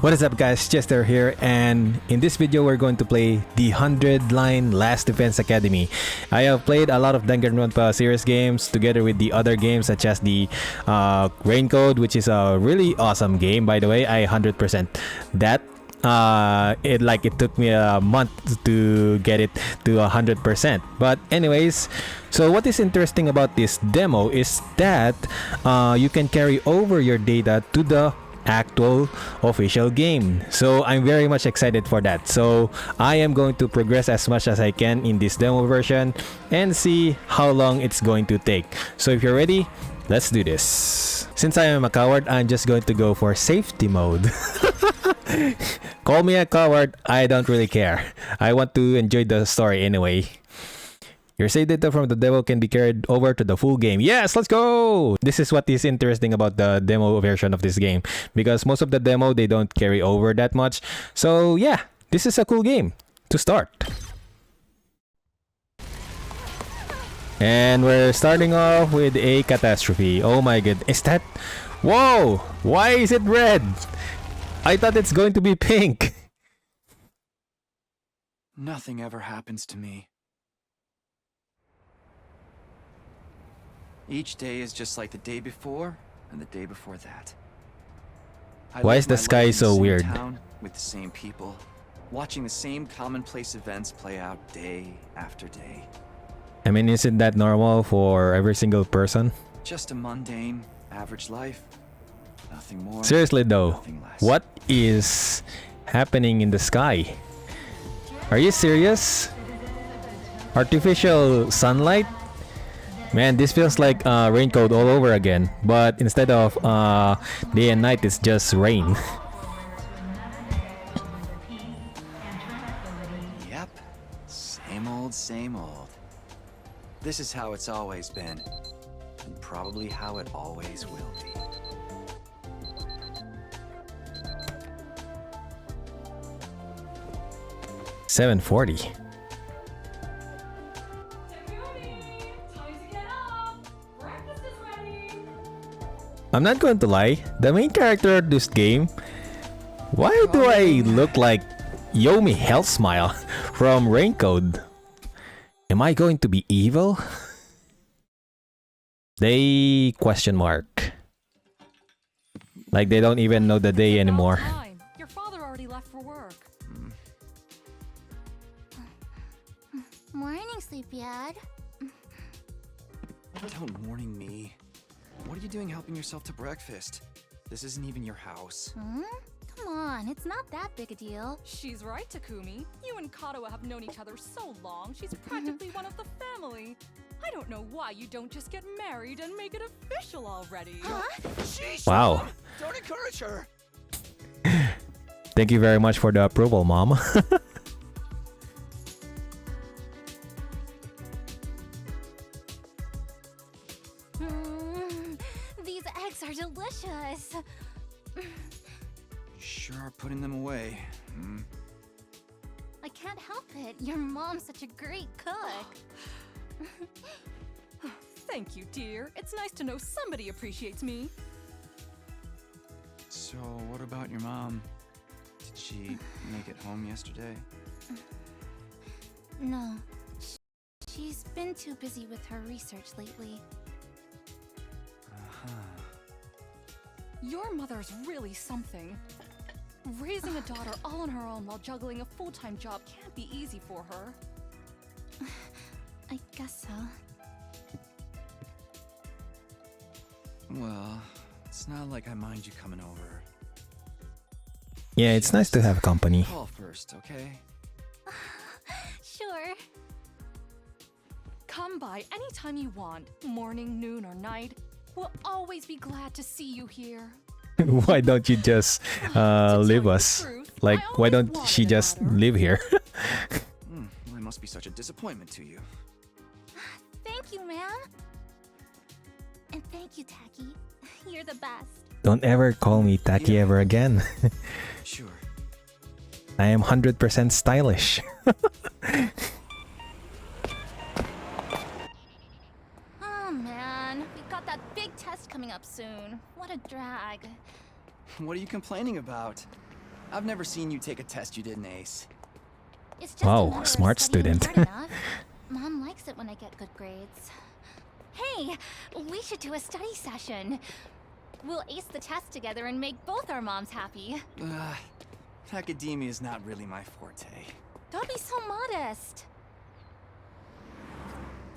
What is up guys, Chester here, and in this video we're going to play the 100-line Last Defense Academy. I have played a lot of Danganronpa series games together with the other games such as the Raincoat, which is a really awesome game by the way. I 100% that. It took me a month to get it to 100%. But anyways, so what is interesting about this demo is that you can carry over your data to the actual official game. So I'm very much excited for that. So I am going to progress as much as I can in this demo version and see how long it's going to take. So if you're ready, let's do this. Since I am a coward, I'm just going to go for safety mode. Call me a coward, I don't really care. I want to enjoy the story anyway. Your save data from the demo can be carried over to the full game. Yes, let's go! This is what is interesting about the demo version of this game, because most of the demo they don't carry over that much. So yeah, this is a cool game to start. And we're starting off with a catastrophe. Oh my god, is that... Whoa! Why is it red? I thought it's going to be pink. Nothing ever happens to me. Each day is just like the day before and the day before that. Why is the sky so weird? Town with the same people, watching the same commonplace events play out day after day. I mean, isn't that normal for every single person? Just a mundane, average life. Nothing more. Seriously though, nothing less. What is happening in the sky? Are you serious? Artificial sunlight? Man, this feels like Raincoat all over again, but instead of day and night, it's just rain. Yep, same old, same old. This is how it's always been, and probably how it always will be. $7.40. I'm not going to lie, the main character of this game, why do I look like Yomi Hell Smile from Raincoat? Am I going to be evil? They question mark. Like they don't even know the day anymore. Your father already left for work. Morning, sleepyhead. Don't warning me. What are you doing helping yourself to breakfast? This isn't even your house. Come on, it's not that big a deal. She's right, Takumi. You and Kato have known each other so long, she's practically one of the family. I don't know why you don't just get married and make it official already. Huh? Wow. Don't encourage her. Thank you very much for the approval, Mom. These eggs are delicious. You sure are putting them away. I can't help it. Your mom's such a great cook. Thank you, dear. It's nice to know somebody appreciates me. So, what about your mom? Did she make it home yesterday? No. She's been too busy with her research lately. Your mother's really something. Raising a daughter all on her own while juggling a full-time job can't be easy for her. I guess so. Well, it's not like I mind you coming over. Yeah, it's nice to have company. Call first, okay? Sure. Come by anytime you want, morning, noon, or night. We'll always be glad to see you here. Why don't you just leave us? Like, why don't she just live here? Well, I must be such a disappointment to you. Thank you, ma'am. And thank you, Taki. You're the best. Don't ever call me Taki ever again. Sure. I am 100% stylish. Oh man, we've got that big test coming up soon. What a drag. What are you complaining about? I've never seen you take a test you didn't ace. It's just Wow, a matter of smart studying student. hard enough. Mom likes it when I get good grades. Hey, we should do a study session. We'll ace the test together and make both our moms happy. Academia is not really my forte. Don't be so modest.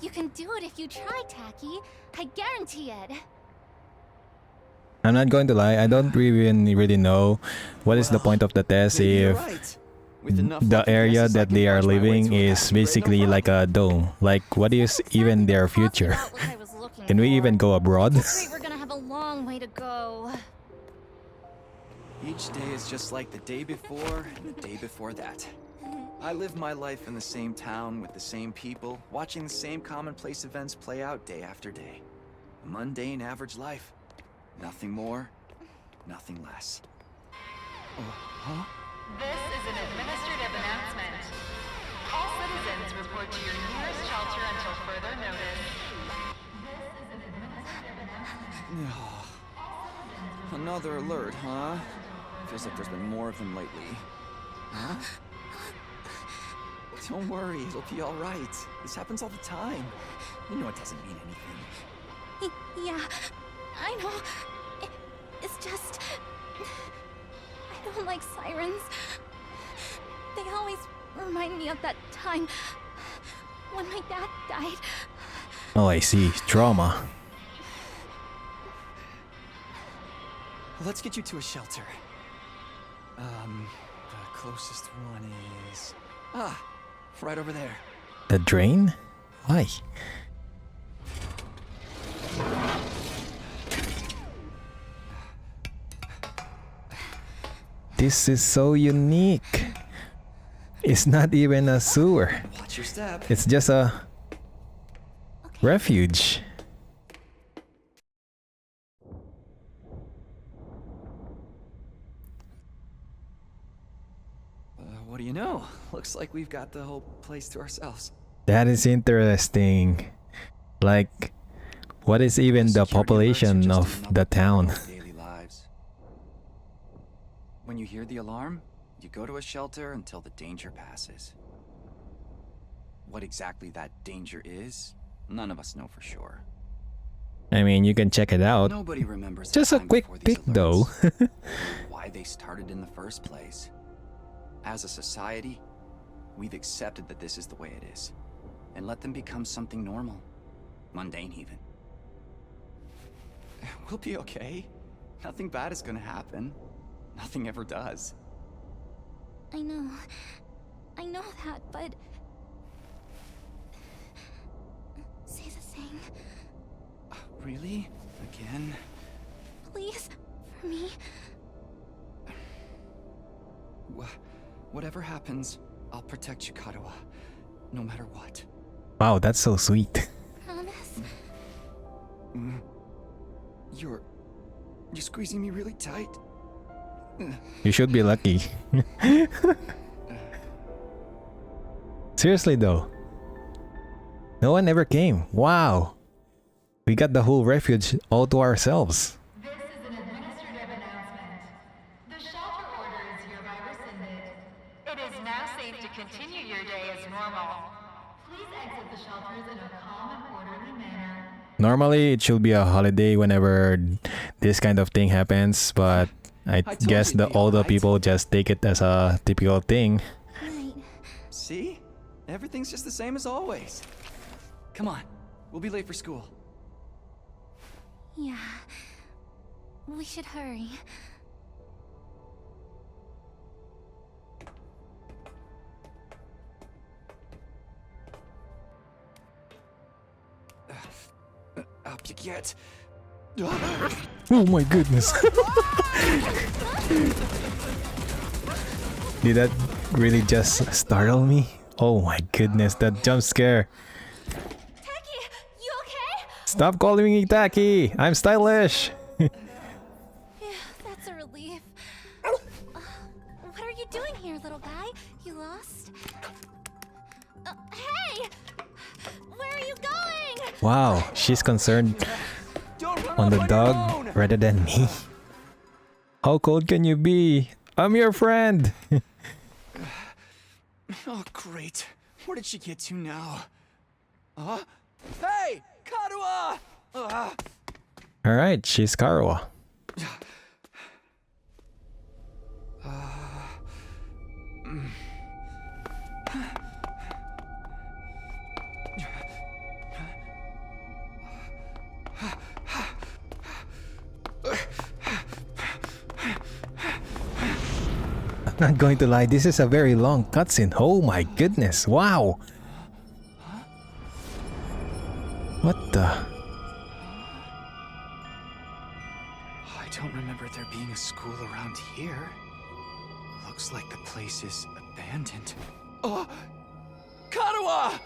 You can do it if you try, Tacky. I guarantee it. I'm not going to lie, I don't even really know what is the point of the test Maybe you're if right. With enough the luck and area guesses, I that can they are punch my way living to a is passing grade, no basically problem. like a dome. Like, what is even their future? Can we even go abroad? Great, we're gonna have a long way to go. Each day is just like the day before and the day before that. I live my life in the same town with the same people, watching the same commonplace events play out day after day. A mundane, average life. Nothing more, nothing less. Huh? This is an administrative announcement. All citizens report to your nearest shelter until further notice. This is an administrative announcement. Another alert, huh? Feels like there's been more of them lately. Huh? Don't worry, it'll be all right. This happens all the time. You know it doesn't mean anything. Yeah, I know. It's just... I don't like sirens. They always remind me of that time when my dad died. Oh, I see. Trauma. Let's get you to a shelter. The closest one is... right over there. The drain? Why? This is so unique. It's not even a sewer. Watch your step. It's just a refuge. What do you know? Looks like we've got the whole place to ourselves. That is interesting. Like, what is even the Security alerts are population just of another the part town? our daily lives. When you hear the alarm, you go to a shelter until the danger passes. What exactly that danger is, none of us know for sure. I mean, you can check it out. Nobody remembers Just a time quick before these peek though. alerts, or why they started in the first place. As a society, we've accepted that this is the way it is, and let them become something normal, mundane even. We'll be okay. Nothing bad is gonna happen. Nothing ever does. I know that, but... Say the thing, Really? Again? please, for me. Whatever happens, I'll protect you, Katawa. No matter what. Wow, that's so sweet. Promise? You're squeezing me really tight. You should be lucky. Seriously though. No one ever came. Wow. We got the whole refuge all to ourselves. This is an administrative announcement. The shelter order is hereby rescinded. It is now safe to continue your day as normal. Please exit the shelters in a calm and orderly manner. Normally it should be a holiday whenever this kind of thing happens, but I told guess you it'd the be older alright. people just take it as a typical thing. Right. See? Everything's just the same as always. Come on. We'll be late for school. Yeah. We should hurry. Up you get. Oh my goodness. Did that really just startle me? Oh my goodness, that jump scare. Tacky, you okay? Stop calling me tacky. I'm stylish. Yeah, that's a relief. What are you doing here, little guy? You lost? Hey! Where are you going? Wow, she's concerned Don't run on off the your dog own! rather than me. How cold can you be? I'm your friend. Oh, great. Where did she get to now? Hey! Karuha! Alright, she's Karuha. I'm not going to lie, this is a very long cutscene. Oh my goodness, wow! What the? I don't remember there being a school around here. Looks like the place is abandoned. Karuha!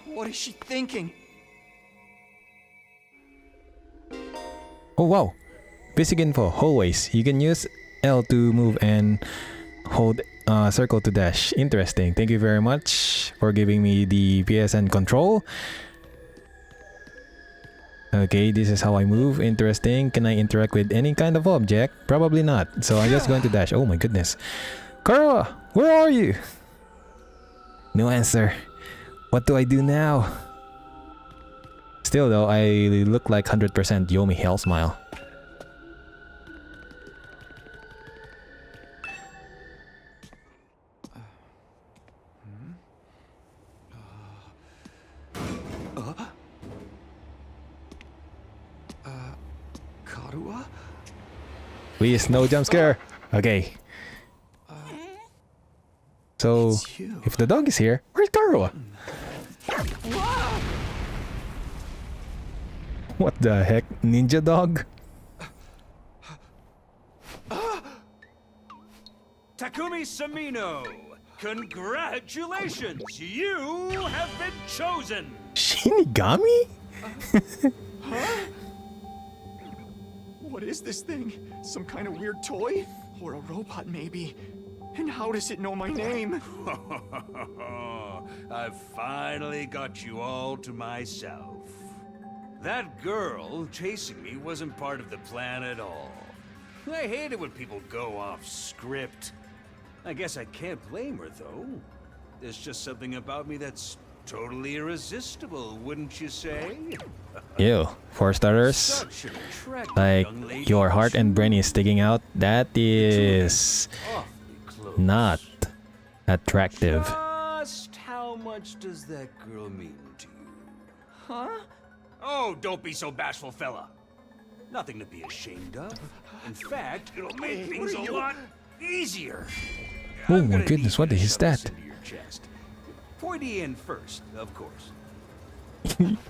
What is she thinking? Oh wow! Basic info, hallways. You can use L to move and hold circle to dash. Interesting. Thank you very much for giving me the PSN control. Okay, this is how I move. Interesting. Can I interact with any kind of object? Probably not. So I'm just going to dash. Oh my goodness. Karuha, where are you? No answer. What do I do now? Still though, I look like 100% Yomi Hell Smile. Karuha? Please, no jump scare. Okay. So, It's you. if the dog is here, where's Karuha? What the heck? Ninja dog? Takumi Samino, congratulations! You have been chosen! Shinigami? What is this thing? Some kind of weird toy? Or a robot, maybe? And how does it know my name? I've finally got you all to myself. That girl chasing me wasn't part of the plan at all. I hate it when people go off script. I guess I can't blame her, though. There's just something about me that's totally irresistible, wouldn't you say? Ew. For starters, Such an attractive like young lady. your heart and brain is sticking out. That is Awfully close. not attractive. Just how much does that girl mean to you? Huh? Oh, don't be so bashful, fella. Nothing to be ashamed of. In fact, it'll make things a lot easier. Oh I'm my gonna goodness, need what you to is shove that? this into your chest. Pointy end first, of course.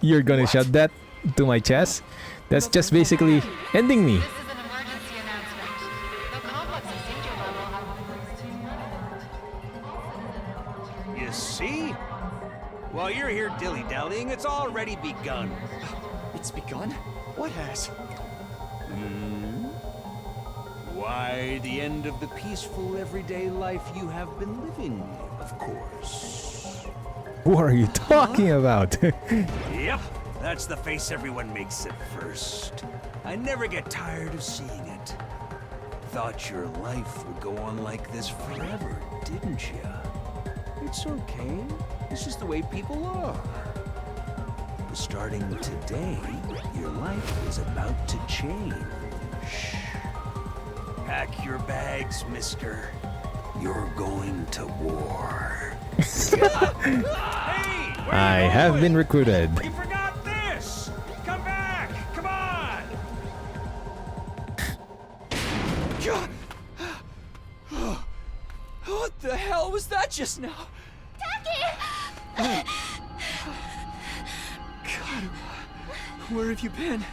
You're gonna shove that to my chest? That's just basically ending me. This is an emergency announcement. The complex procedure level has been raised to 9. You see? While you're here dilly-dallying, it's already begun. It's begun? What has? Why, the end of the peaceful everyday life you have been living, of course. What are you talking about? Yep, that's the face everyone makes at first. I never get tired of seeing it. Thought your life would go on like this forever, didn't you? It's okay. This is the way people are. Starting today, your life is about to change. Pack your bags, mister. You're going to war. Hey, where I you have going? been recruited. You forgot this! Come back! Come on! What the hell was that just now? God, where have you been?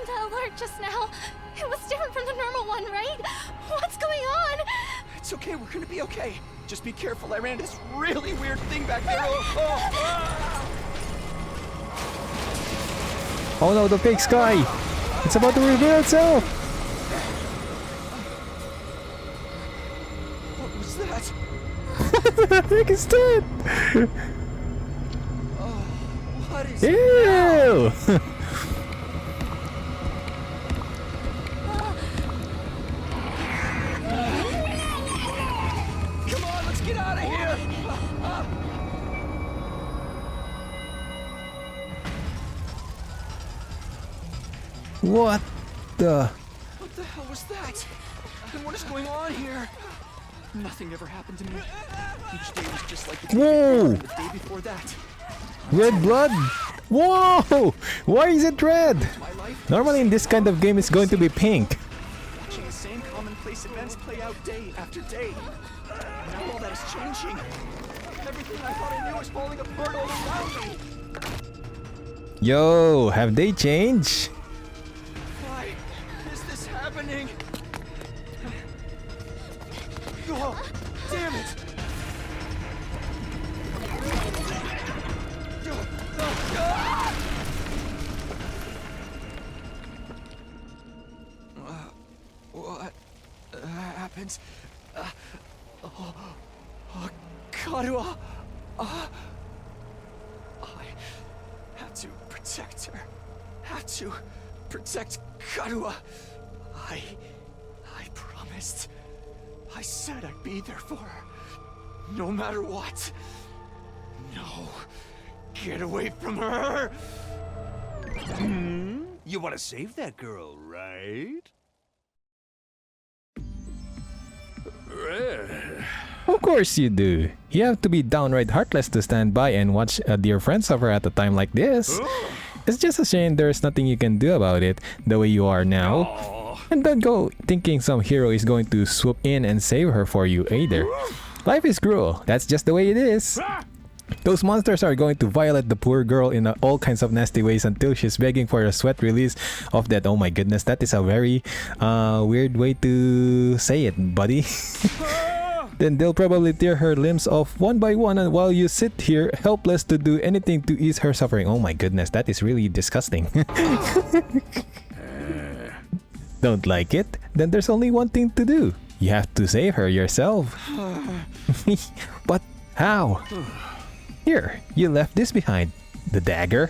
The alert just now. It was different from the normal one, right? What's going on? It's okay, we're gonna be okay. Just be careful, I ran into this really weird thing back there. Oh no, the fake sky! It's about to reveal itself! What was that? What the heck is that? What is it now? Ew! What the? What the hell was that? And what is going on here? Nothing ever happened to me. Each day was just like the day Whoa! before and the day before that. Red blood? Whoa! Why is it red? My life, Normally in this kind of game it's going to be pink. watching the same commonplace events play out day after day. Now all that is changing. Everything I thought I knew is falling apart all around me. Yo, have they changed? Why is this happening? Oh, damn it! What happened? Karua! I have to protect her. Have to protect Karua. I promised. I said I'd be there for her. No matter what. No. Get away from her! You want to save that girl, right? Of course you do. You have to be downright heartless to stand by and watch a dear friend suffer at a time like this. It's just a shame there's nothing you can do about it the way you are now. And don't go thinking some hero is going to swoop in and save her for you either. Life is cruel. That's just the way it is. Those monsters are going to violate the poor girl in all kinds of nasty ways until she's begging for a sweat release of that. Oh my goodness, that is a very weird way to say it, buddy. Then they'll probably tear her limbs off one by one, and while you sit here helpless to do anything to ease her suffering. Oh my goodness, that is really disgusting. Don't like it? Then there's only one thing to do. You have to save her yourself. But how? Here, you left this behind. The dagger.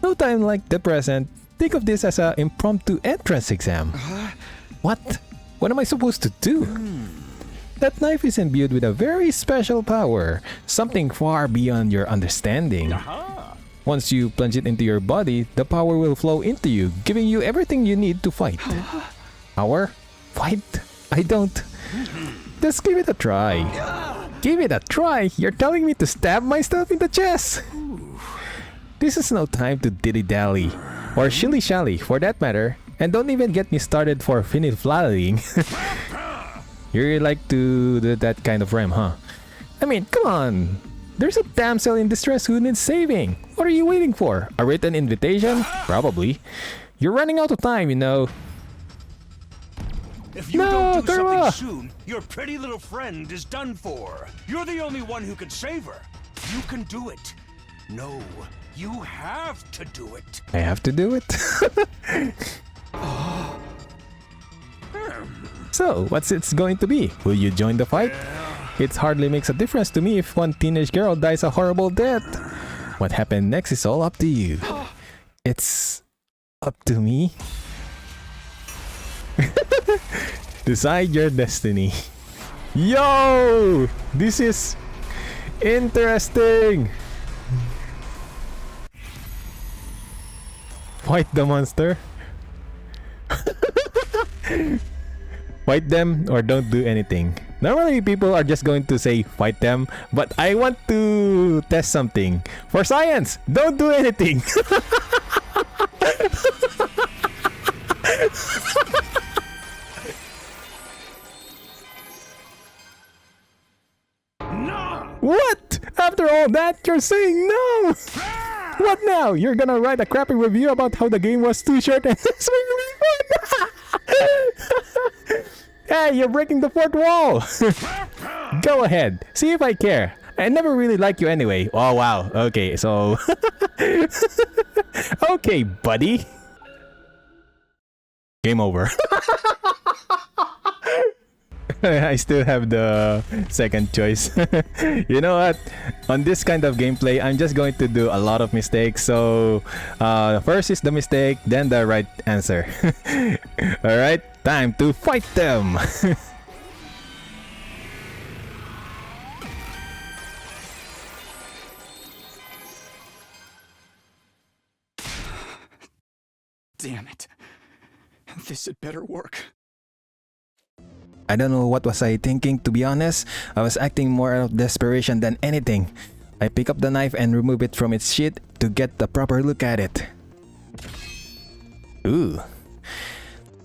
No time like the present. Think of this as an impromptu entrance exam. What? What am I supposed to do? That knife is imbued with a very special power. Something far beyond your understanding. Once you plunge it into your body, the power will flow into you, giving you everything you need to fight. Power? Fight? I don't. Just give it a try. Give it a try? You're telling me to stab myself in the chest? This is no time to dilly-dally. Or shilly-shally, for that matter. And don't even get me started for finny-flallying. You really like to do that kind of rhyme, huh? I mean, come on. There's a damsel in distress who needs saving. What are you waiting for? A written invitation? Probably. You're running out of time, you know. If you don't do something soon, your pretty little friend is done for. You're the only one who can save her. You can do it. No, you have to do it. I have to do it? So, what's it going to be? Will you join the fight? It hardly makes a difference to me if one teenage girl dies a horrible death. What happened next is all up to you. It's up to me. Decide your destiny. Yo! This is interesting. Fight the monster. Fight them or don't do anything. Normally people are just going to say fight them, but I want to test something. For science, don't do anything. No! What? After all that, you're saying no? What now? You're gonna write a crappy review about how the game was too short and it's really fun? Hey, you're breaking the fourth wall. Go ahead. See if I care. I never really liked you anyway. Oh, wow. Okay, so... Okay, buddy. Game over. I still have the second choice. You know what? On this kind of gameplay, I'm just going to do a lot of mistakes. So, first is the mistake, then the right answer. Alright, time to fight them! This had better work. I don't know what was I thinking, to be honest. I was acting more out of desperation than anything. I pick up the knife and remove it from its sheath to get the proper look at it. Ooh.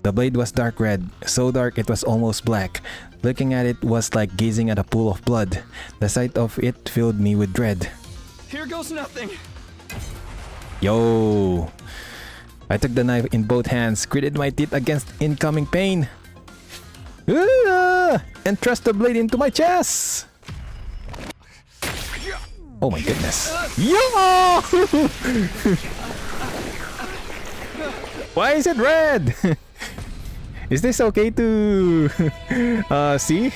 The blade was dark red, so dark it was almost black. Looking at it was like gazing at a pool of blood. The sight of it filled me with dread. Here goes nothing. Yo! I took the knife in both hands, gritted my teeth against incoming pain. And thrust the blade into my chest! Oh my goodness. Yo! Why is it red? Is this okay to see?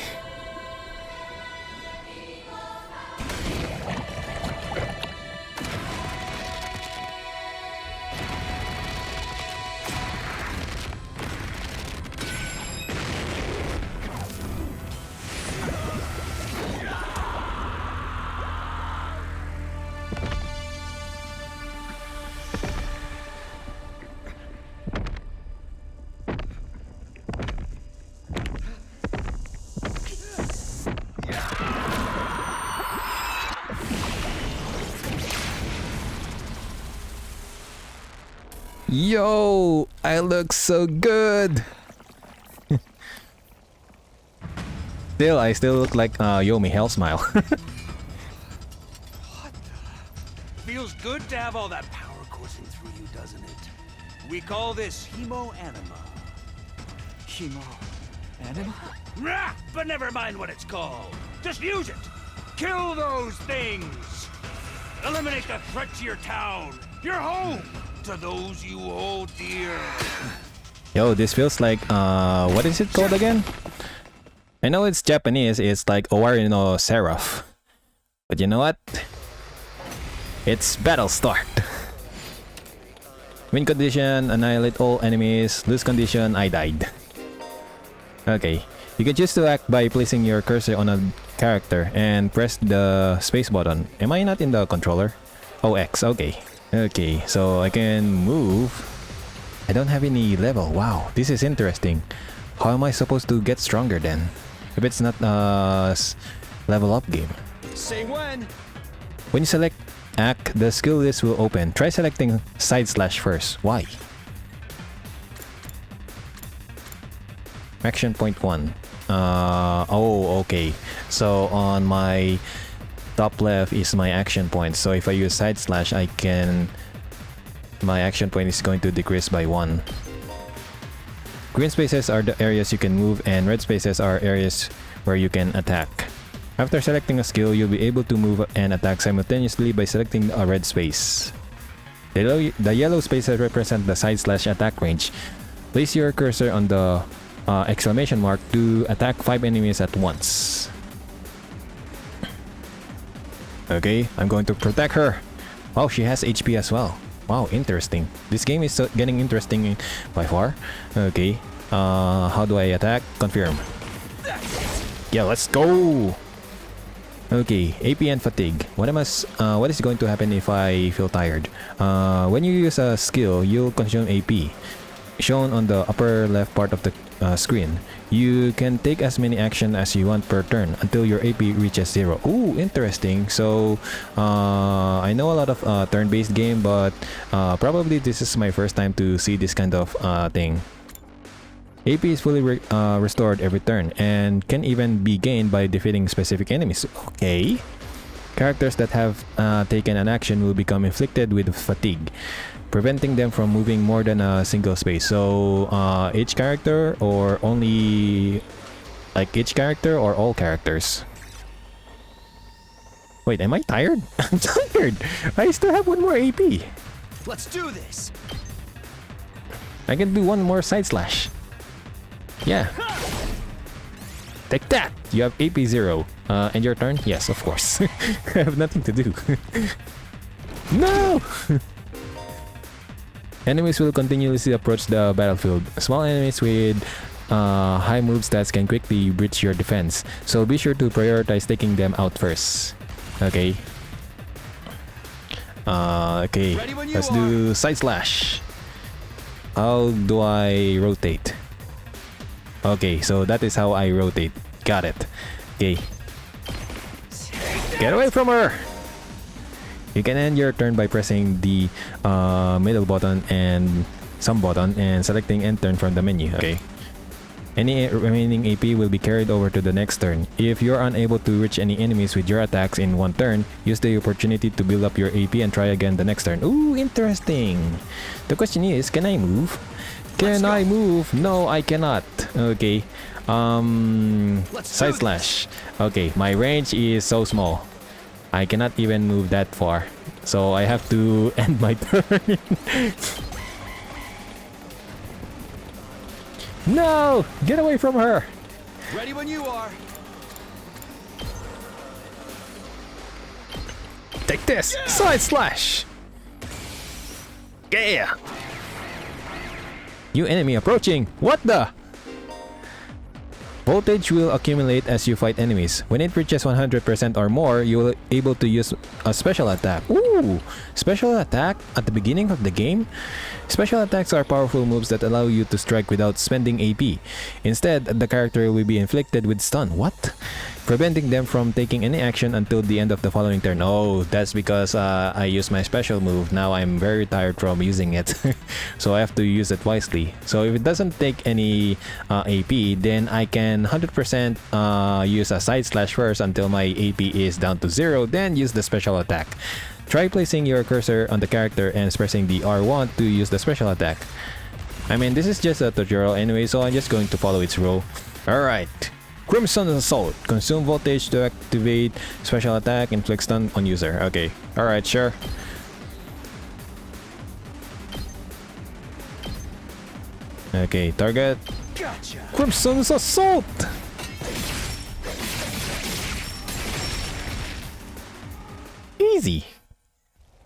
Yo, I look so good. I still look like Yomi Hell Smile. Feels good to have all that power coursing through you, doesn't it? We call this hemo-anima. Hemo-anima? Rah! But never mind what it's called. Just use it. Kill those things. Eliminate the threat to your town, your home, to those you hold dear. Yo, this feels like what is it called again? I know it's Japanese, it's like Owari no Seraph. But you know what? It's battle start. Win condition, annihilate all enemies. Lose condition, I died. Okay. You can choose to act by placing your cursor on a character and press the space button. Am I not in the controller? Oh, X, okay. Okay, so I can move. I don't have any level. Wow, this is interesting. How am I supposed to get stronger then? If it's not a level up game. Say when. When you select act, the skill list will open. Try selecting side slash first. Why? Action point 1. Oh, okay. So on my top left is my action point. So if I use side slash, my action point is going to decrease by 1. Green spaces are the areas you can move, and red spaces are areas where you can attack. After selecting a skill, you'll be able to move and attack simultaneously by selecting a red space. The yellow spaces represent the side slash attack range. Place your cursor on the exclamation mark to attack 5 enemies at once. Okay, I'm going to protect her. Wow, she has HP as well. Wow, interesting. This game is getting interesting by far. Okay, how do I attack? Confirm. Yeah, let's go! Okay, AP and fatigue. What is going to happen if I feel tired? When you use a skill, you'll consume AP. Shown on the upper left part of the screen. You can take as many actions as you want per turn until your AP reaches 0. Ooh, interesting. So, I know a lot of turn-based game, but probably this is my first time to see this kind of thing. AP is fully restored every turn and can even be gained by defeating specific enemies. Okay. Characters that have taken an action will become inflicted with fatigue, preventing them from moving more than a single space. So each character or only like each character or all characters? Wait, am I tired? I'm tired. I still have 1 more AP. Let's do this. I can do 1 more side slash. Yeah. Take that! You have AP 0. And your turn? Yes, of course. I have nothing to do. No! Enemies will continuously approach the battlefield. Small enemies with high move stats can quickly breach your defense, so be sure to prioritize taking them out first. Okay. Okay, let's do side slash. How do I rotate? Okay, so that is how I rotate. Got it. Okay. Get away from her! You can end your turn by pressing the middle button and some button and selecting end turn from the menu. Okay. Any remaining AP will be carried over to the next turn. If you're unable to reach any enemies with your attacks in one turn, use the opportunity to build up your AP and try again the next turn. Ooh, interesting. The question is, can I move? Can I move? No, I cannot. Okay. Side slash. Okay, my range is so small. I cannot even move that far. So I have to end my turn. No! Get away from her! Ready when you are. Take this! Yeah. Side slash! Yeah! New enemy approaching! What the? Voltage will accumulate as you fight enemies. When it reaches 100% or more, you will be able to use a special attack. Ooh! Special attack at the beginning of the game? Special attacks are powerful moves that allow you to strike without spending AP. Instead, the character will be inflicted with stun. What? Preventing them from taking any action until the end of the following turn. Oh, that's because I used my special move. Now I'm very tired from using it. So I have to use it wisely. So if it doesn't take any AP, then I can 100% use a side slash first until my AP is down to 0, then use the special attack. Try placing your cursor on the character and pressing the R1 to use the special attack. I mean, this is just a tutorial anyway, so I'm just going to follow its rule. Alright. Crimson Assault. Consume voltage to activate special attack, inflict stun on user. Okay. Alright, sure. Okay, target. Gotcha. Crimson Assault! Easy.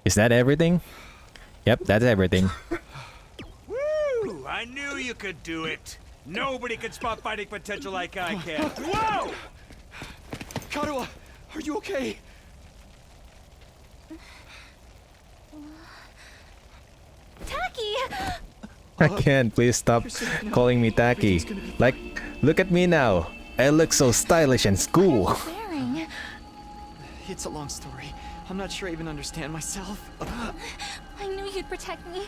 Is that everything? Yep, that's everything. Woo! I knew you could do it. Nobody can spot fighting potential like I can. Whoa! Karuha, are you okay? Taki! I can't. Please stop calling me Taki. Like, look at me now. I look so stylish and cool. Wearing. It's a long story. I'm not sure I even understand myself. I knew you'd protect me.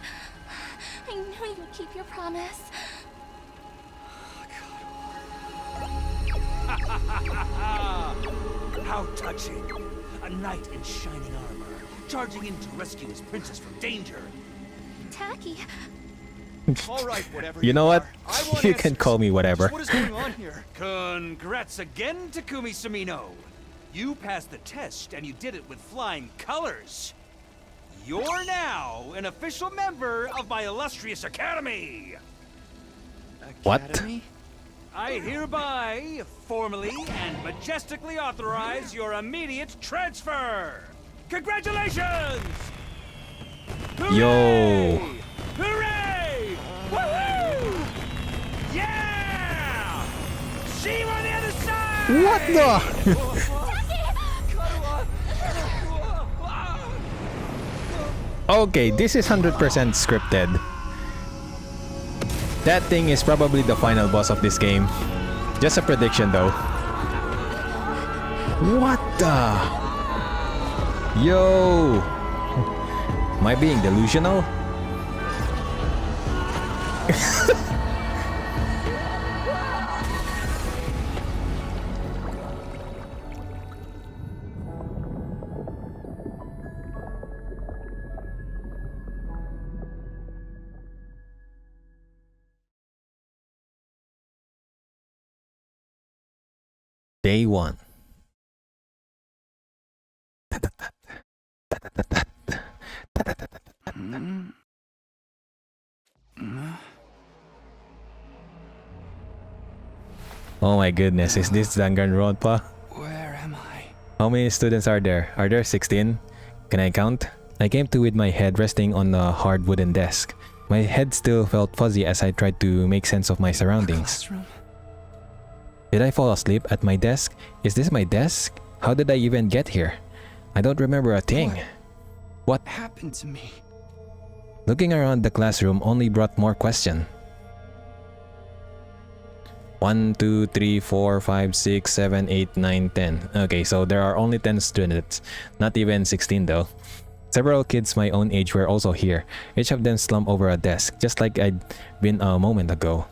I knew you would keep your promise. How touching! A knight in shining armor, charging in to rescue his princess from danger. Taki. All right, whatever. You know what? I want You can answers. call me whatever. Just what is going on here? Congrats again, Takumi Sumino. You passed the test, and you did it with flying colors. You're now an official member of my illustrious academy. What? Academy? I hereby, formally and majestically authorize your immediate transfer. Congratulations! Yo. Hooray! Hooray! Woohoo! Yeah! See you on the other side! What the? Okay, this is 100% scripted. That thing is probably the final boss of this game. Just a prediction though. What the? Yo! Am I being delusional? Day 1. Oh my goodness, is this Danganronpa? Where am I? How many students are there? Are there 16? Can I count? I came to with my head resting on a hard wooden desk. My head still felt fuzzy as I tried to make sense of my surroundings. Classroom? Did I fall asleep at my desk? Is this my desk? How did I even get here? I don't remember a thing. What? Happened to me. Looking around the classroom only brought more question. 1, 2, 3, 4, 5, 6, 7, 8, 9, 10. Okay, so there are only 10 students, not even 16 though. Several kids my own age were also here. Each of them slumped over a desk, just like I'd been a moment ago.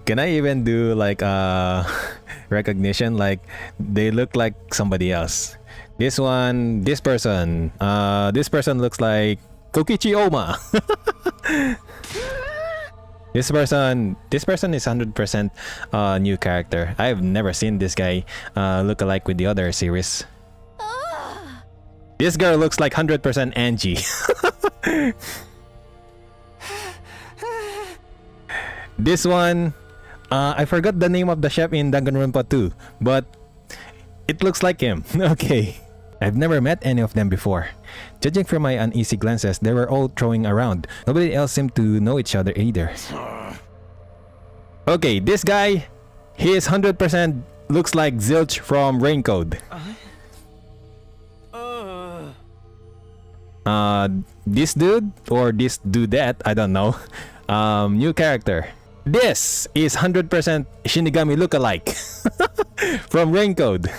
Can I even do like recognition? Like they look like somebody else. This person looks like Kokichi Oma. This person is 100% new character. I've never seen this guy look alike with the other series. This girl looks like 100% Angie. This one, I forgot the name of the chef in Danganronpa 2, but it looks like him. Okay. I've never met any of them before. Judging from my uneasy glances, they were all throwing around. Nobody else seemed to know each other either. Okay, this guy, he is 100% looks like Zilch from Raincode. This dude or this dudette, I don't know. New character. This is 100% Shinigami lookalike from Raincode.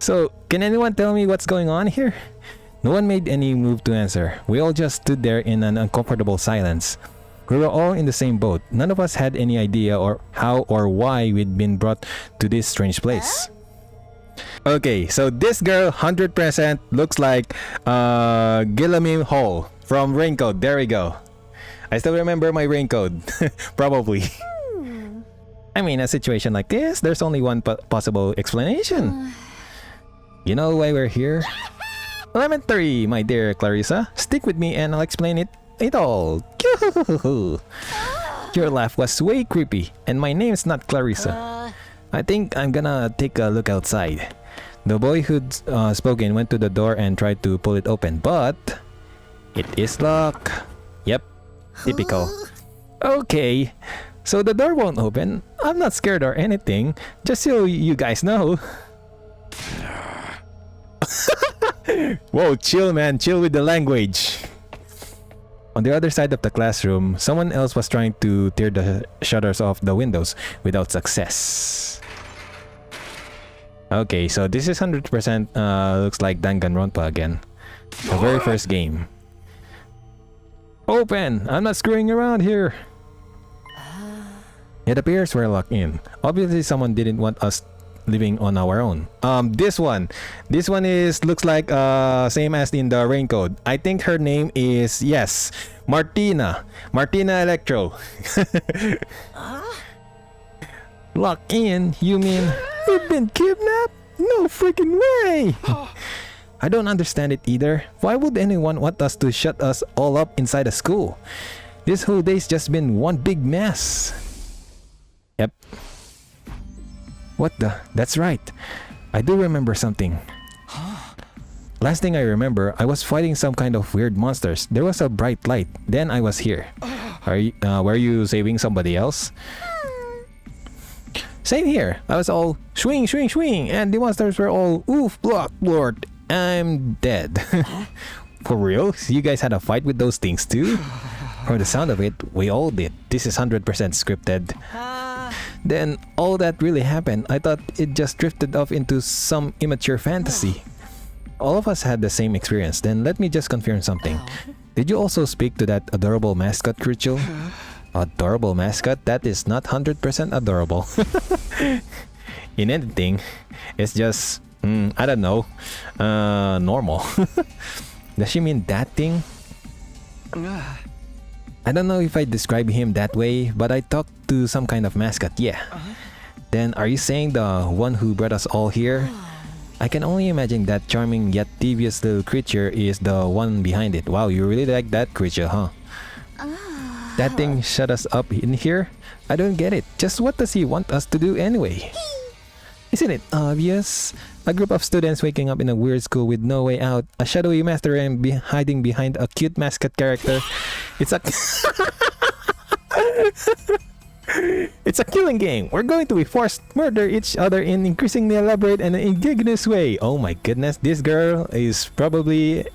So, can anyone tell me what's going on here? No one made any move to answer. We all just stood there in an uncomfortable silence. We were all in the same boat. None of us had any idea or how or why we'd been brought to this strange place. Okay, so this girl 100% looks like Guillemine Hall from Raincode. There we go. I still remember my Raincode. Probably. I mean, a situation like this, there's only one possible explanation. You know why we're here? Elementary, my dear Clarissa. Stick with me and I'll explain it all. Your laugh was way creepy, and my name's not Clarissa. I think I'm gonna take a look outside. The boy who'd spoken went to the door and tried to pull it open, but it is locked. Yep, typical. Okay, so the door won't open. I'm not scared or anything, just so you guys know. Whoa, chill man, chill with the language. On the other side of the classroom, someone else was trying to tear the shutters off the windows without success. Okay, so this is 100% looks like Danganronpa again. The very first game. Open! I'm not screwing around here! It appears we're locked in. Obviously someone didn't want us living on our own. This one is looks like same as in the Raincode. I think her name is, yes, Martina Electro. Locked in? You mean we've been kidnapped? No freaking way! I don't understand it either. Why would anyone want us to shut us all up inside a school? This whole day's just been one big mess. Yep. What the? That's right. I do remember something. Last thing I remember, I was fighting some kind of weird monsters. There was a bright light. Then I was here. Were you saving somebody else? Same here. I was all swing, swing, swing, and the monsters were all oof, block, lord. I'm dead. For real? You guys had a fight with those things too? From the sound of it, we all did. This is 100% scripted. Then all that really happened. I thought it just drifted off into some immature fantasy. All of us had the same experience. Then let me just confirm something. Did you also speak to that adorable mascot creature? Adorable mascot? That is not 100% adorable. In anything, it's just, I don't know, normal. Does she mean that thing? I don't know if I describe him that way, but I talked to some kind of mascot, yeah. Then are you saying the one who brought us all here? I can only imagine that charming yet devious little creature is the one behind it. Wow, you really like that creature, huh? That thing shut us up in here? I don't get it. Just what does he want us to do anyway? Isn't it obvious? A group of students waking up in a weird school with no way out. A shadowy master and hiding behind a cute mascot character. It's a... It's a killing game. We're going to be forced to murder each other in increasingly elaborate and ingenious way. Oh my goodness, this girl is probably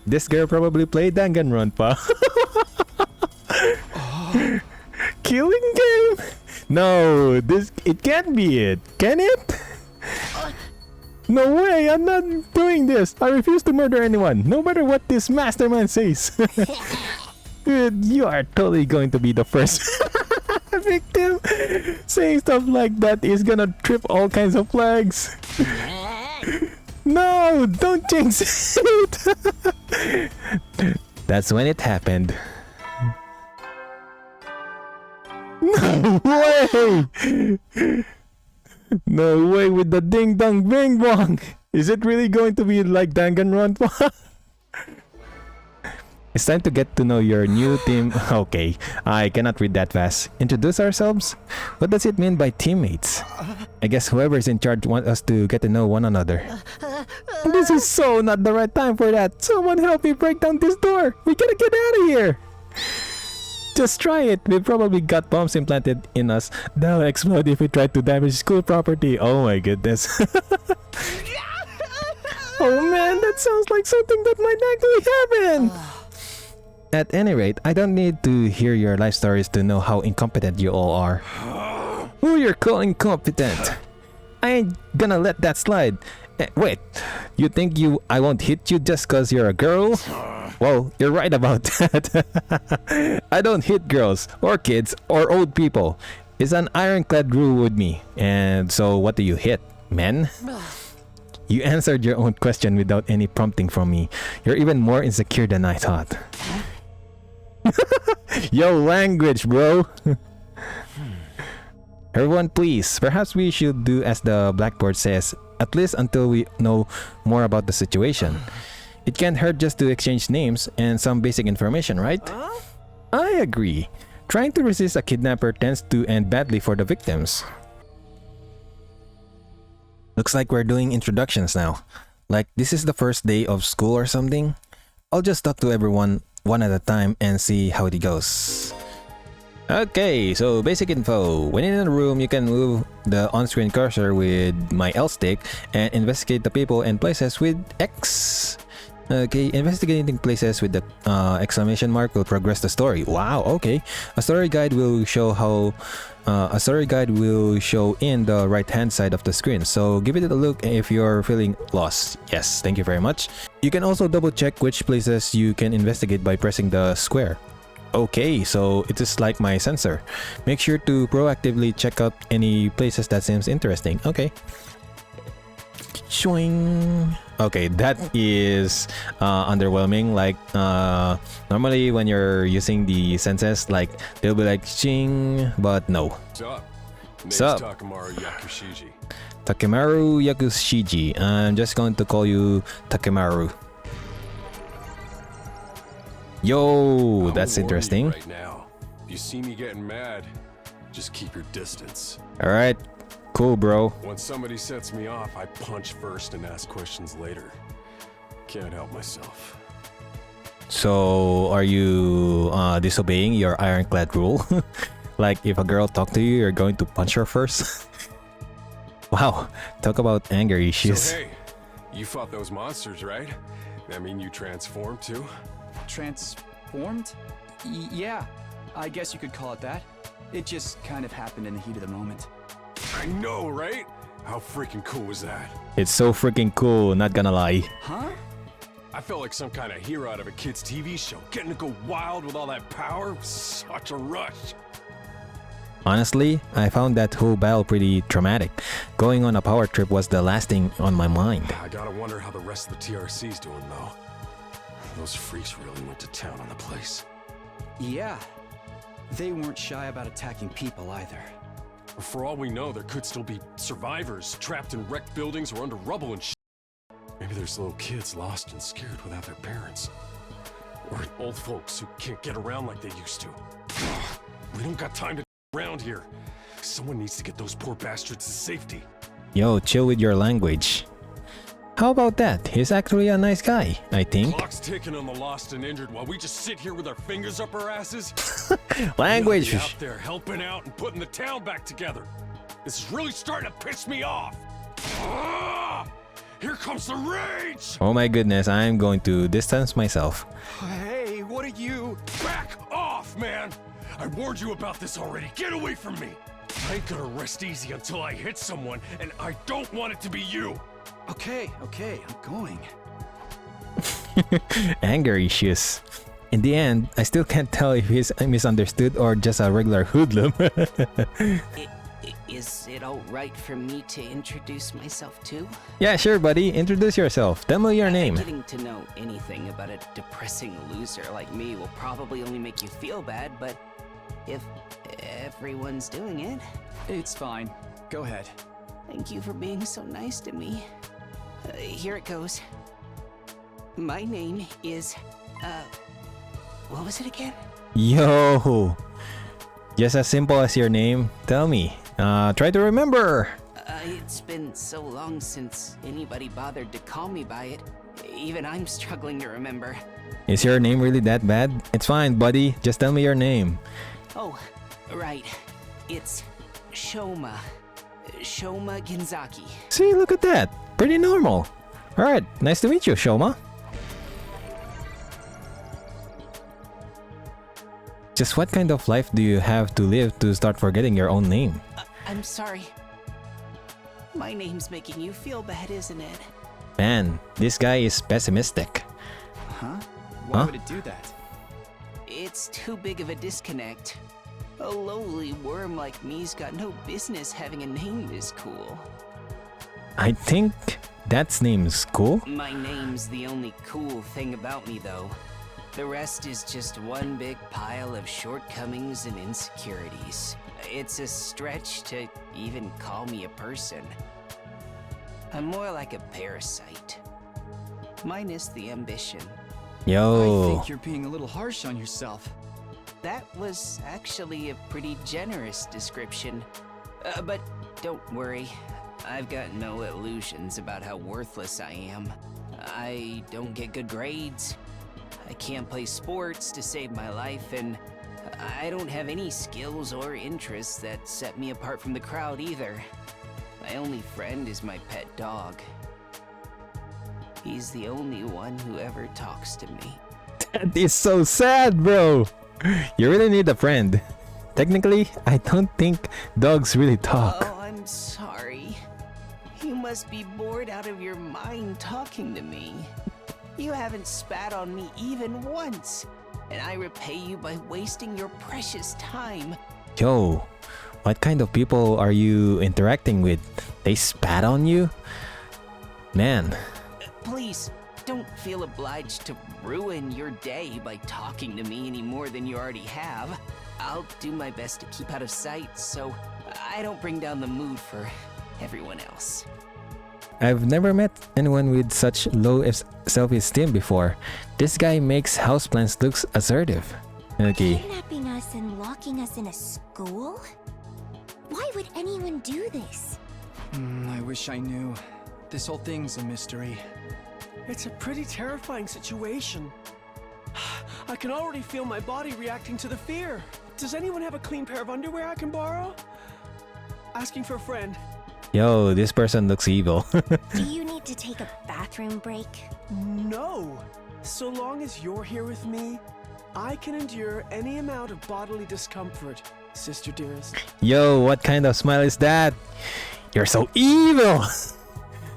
this girl probably played Danganronpa. Killing game? No, it can't be it. Can it? No way, I'm not doing this. I refuse to murder anyone, no matter what this mastermind says. Dude, you are totally going to be the first victim. Saying stuff like that is gonna trip all kinds of flags. No, don't jinx it. That's when it happened. No way! No way with the ding dong bing bong! Is it really going to be like Danganronpa? It's time to get to know your new team. Okay, I cannot read that fast. Introduce ourselves? What does it mean by teammates? I guess whoever's in charge wants us to get to know one another. This is so not the right time for that. Someone help me break down this door. We gotta get out of here. Just try it. We've probably got bombs implanted in us. They'll explode if we try to damage school property. Oh my goodness. Oh man, that sounds like something that might actually happen. At any rate, I don't need to hear your life stories to know how incompetent you all are. Who you're calling incompetent? I ain't gonna let that slide. Wait, you think I won't hit you just cause you're a girl? Well, you're right about that. I don't hit girls, or kids, or old people. It's an ironclad rule with me. And so what do you hit? Men? You answered your own question without any prompting from me. You're even more insecure than I thought. Yo, language, bro. Everyone, please. Perhaps we should do as the blackboard says, at least until we know more about the situation. It can't hurt just to exchange names and some basic information, right? I agree. Trying to resist a kidnapper tends to end badly for the victims. Looks like we're doing introductions now. Like this is the first day of school or something. I'll just talk to everyone one at a time and see how it goes. Okay, so basic info. When in a room, you can move the on-screen cursor with my L stick and investigate the people and places with X. Okay, investigating places with the exclamation mark will progress the story. Wow, okay. A story guide will show in the right hand side of the screen, so give it a look if you're feeling lost. Yes, thank you very much. You can also double check which places you can investigate by pressing the square. Okay, so it is like my sensor. Make sure to proactively check out any places that seems interesting. Okay. Shwing. Okay, that is underwhelming. Like normally when you're using the senses, like they'll be like ching, but no. Sup? Takemaru Yakushiji. Takemaru Yakushiji. I'm just going to call you Takemaru. Yo, that's interesting. Right now. If you see me getting mad, just keep your distance. All right. Cool, bro. When somebody sets me off, I punch first and ask questions later. Can't help myself. So, are you disobeying your ironclad rule? Like, if a girl talks to you, you're going to punch her first? Wow, talk about anger issues. So hey, you fought those monsters, right? That mean you transformed too? Transformed? Yeah, I guess you could call it that. It just kind of happened in the heat of the moment. I know, right? How freaking cool was that? It's so freaking cool, not gonna lie. Huh? I felt like some kind of hero out of a kid's TV show. Getting to go wild with all that power was such a rush. Honestly, I found that whole battle pretty traumatic. Going on a power trip was the last thing on my mind. I gotta wonder how the rest of the TRC's doing, though. Those freaks really went to town on the place. Yeah. They weren't shy about attacking people either. For all we know, there could still be survivors trapped in wrecked buildings or under rubble and shit. Maybe there's little kids lost and scared without their parents. Or old folks who can't get around like they used to. We don't got time to around here. Someone needs to get those poor bastards to safety. Yo, chill with your language. How about that? He's actually a nice guy, I think. Clock's ticking on the lost and injured while we just sit here with our fingers up our asses. Language. We'll be out there helping out and putting the town back together. This is really starting to piss me off. Ah! Here comes the rage! Oh my goodness, I'm going to distance myself. Hey, what are you? Back off, man! I warned you about this already. Get away from me! I ain't gonna rest easy until I hit someone, and I don't want it to be you. Okay, I'm going. Anger issues. In the end, I still can't tell if he's misunderstood or just a regular hoodlum. Is it alright for me to introduce myself too? Yeah, sure, buddy. Introduce yourself. Tell me your name. Getting to know anything about a depressing loser like me will probably only make you feel bad, but if everyone's doing it... It's fine. Go ahead. Thank you for being so nice to me. Here it goes. My name is... what was it again? Yo! Just as simple as your name. Tell me. Try to remember. It's been so long since anybody bothered to call me by it. Even I'm struggling to remember. Is your name really that bad? It's fine, buddy. Just tell me your name. Oh, right. It's Shoma. Shoma Genzaki. See, look at that. Pretty normal. Alright, nice to meet you, Shoma. Just what kind of life do you have to live to start forgetting your own name? I'm sorry. My name's making you feel bad, isn't it? Man, this guy is pessimistic. Huh? Why would it do that? It's too big of a disconnect. A lowly worm like me's got no business having a name this cool. I think that's name's cool. My name's the only cool thing about me, though. The rest is just one big pile of shortcomings and insecurities. It's a stretch to even call me a person. I'm more like a parasite. Minus the ambition. I Yo. think you're being a little harsh on yourself. That was actually a pretty generous description. But don't worry. I've got no illusions about how worthless I am. I don't get good grades. I can't play sports to save my life, and I don't have any skills or interests that set me apart from the crowd either. My only friend is my pet dog. He's the only one who ever talks to me. That is so sad, bro. You really need a friend. Technically, I don't think dogs really talk. Oh, I'm sorry. You must be bored out of your mind talking to me. You haven't spat on me even once, and I repay you by wasting your precious time. Yo, what kind of people are you interacting with? They spat on you? Man. Please, don't feel obliged to ruin your day by talking to me any more than you already have. I'll do my best to keep out of sight so I don't bring down the mood for everyone else. I've never met anyone with such low self-esteem before. This guy makes houseplants look assertive. Okay. Kidnapping us and locking us in a school? Why would anyone do this? I wish I knew. This whole thing's a mystery. It's a pretty terrifying situation. I can already feel my body reacting to the fear. Does anyone have a clean pair of underwear I can borrow? Asking for a friend. Yo, this person looks evil. Do you need to take a bathroom break? No. So long as you're here with me, I can endure any amount of bodily discomfort, sister dearest. Yo, what kind of smile is that? You're so evil!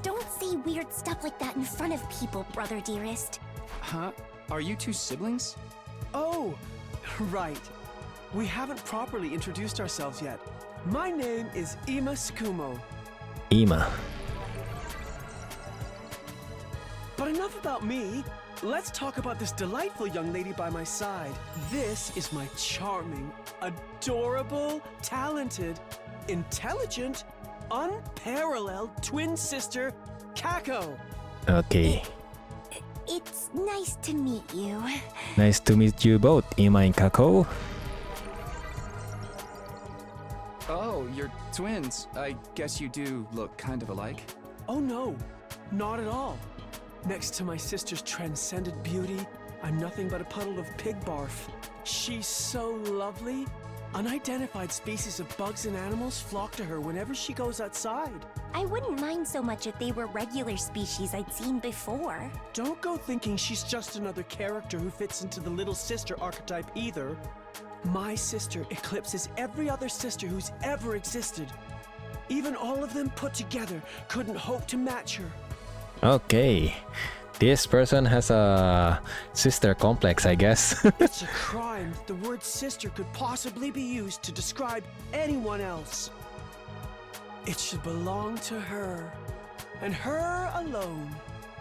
Don't say weird stuff like that in front of people, brother dearest. Huh? Are you two siblings? Oh, right. We haven't properly introduced ourselves yet. My name is Ima Tsukumo. Ima. But enough about me. Let's talk about this delightful young lady by my side. This is my charming, adorable, talented, intelligent, unparalleled twin sister, Kako. Okay. It's nice to meet you. Nice to meet you both, Ima and Kako. Oh, you're twins. I guess you do look kind of alike. Oh no, not at all. Next to my sister's transcendent beauty, I'm nothing but a puddle of pig barf. She's so lovely. Unidentified species of bugs and animals flock to her whenever she goes outside. I wouldn't mind so much if they were regular species I'd seen before. Don't go thinking she's just another character who fits into the little sister archetype either. My sister eclipses every other sister who's ever existed. Even all of them put together couldn't hope to match her. Okay. This person has a sister complex, I guess. It's a crime that the word sister could possibly be used to describe anyone else. It should belong to her, and her alone.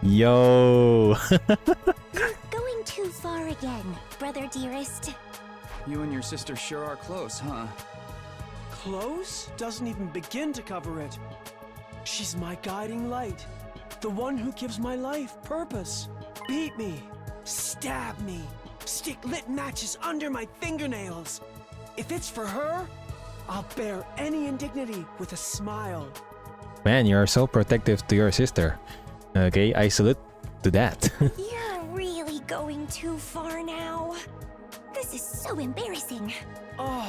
Yo! You're going too far again, brother dearest. You and your sister sure are close, huh? Close doesn't even begin to cover it. She's my guiding light, the one who gives my life purpose. Beat me, stab me, stick lit matches under my fingernails. If it's for her, I'll bear any indignity with a smile. Man, you're so protective to your sister. Okay, I salute to that. You're really going too far now. This is so embarrassing. Oh,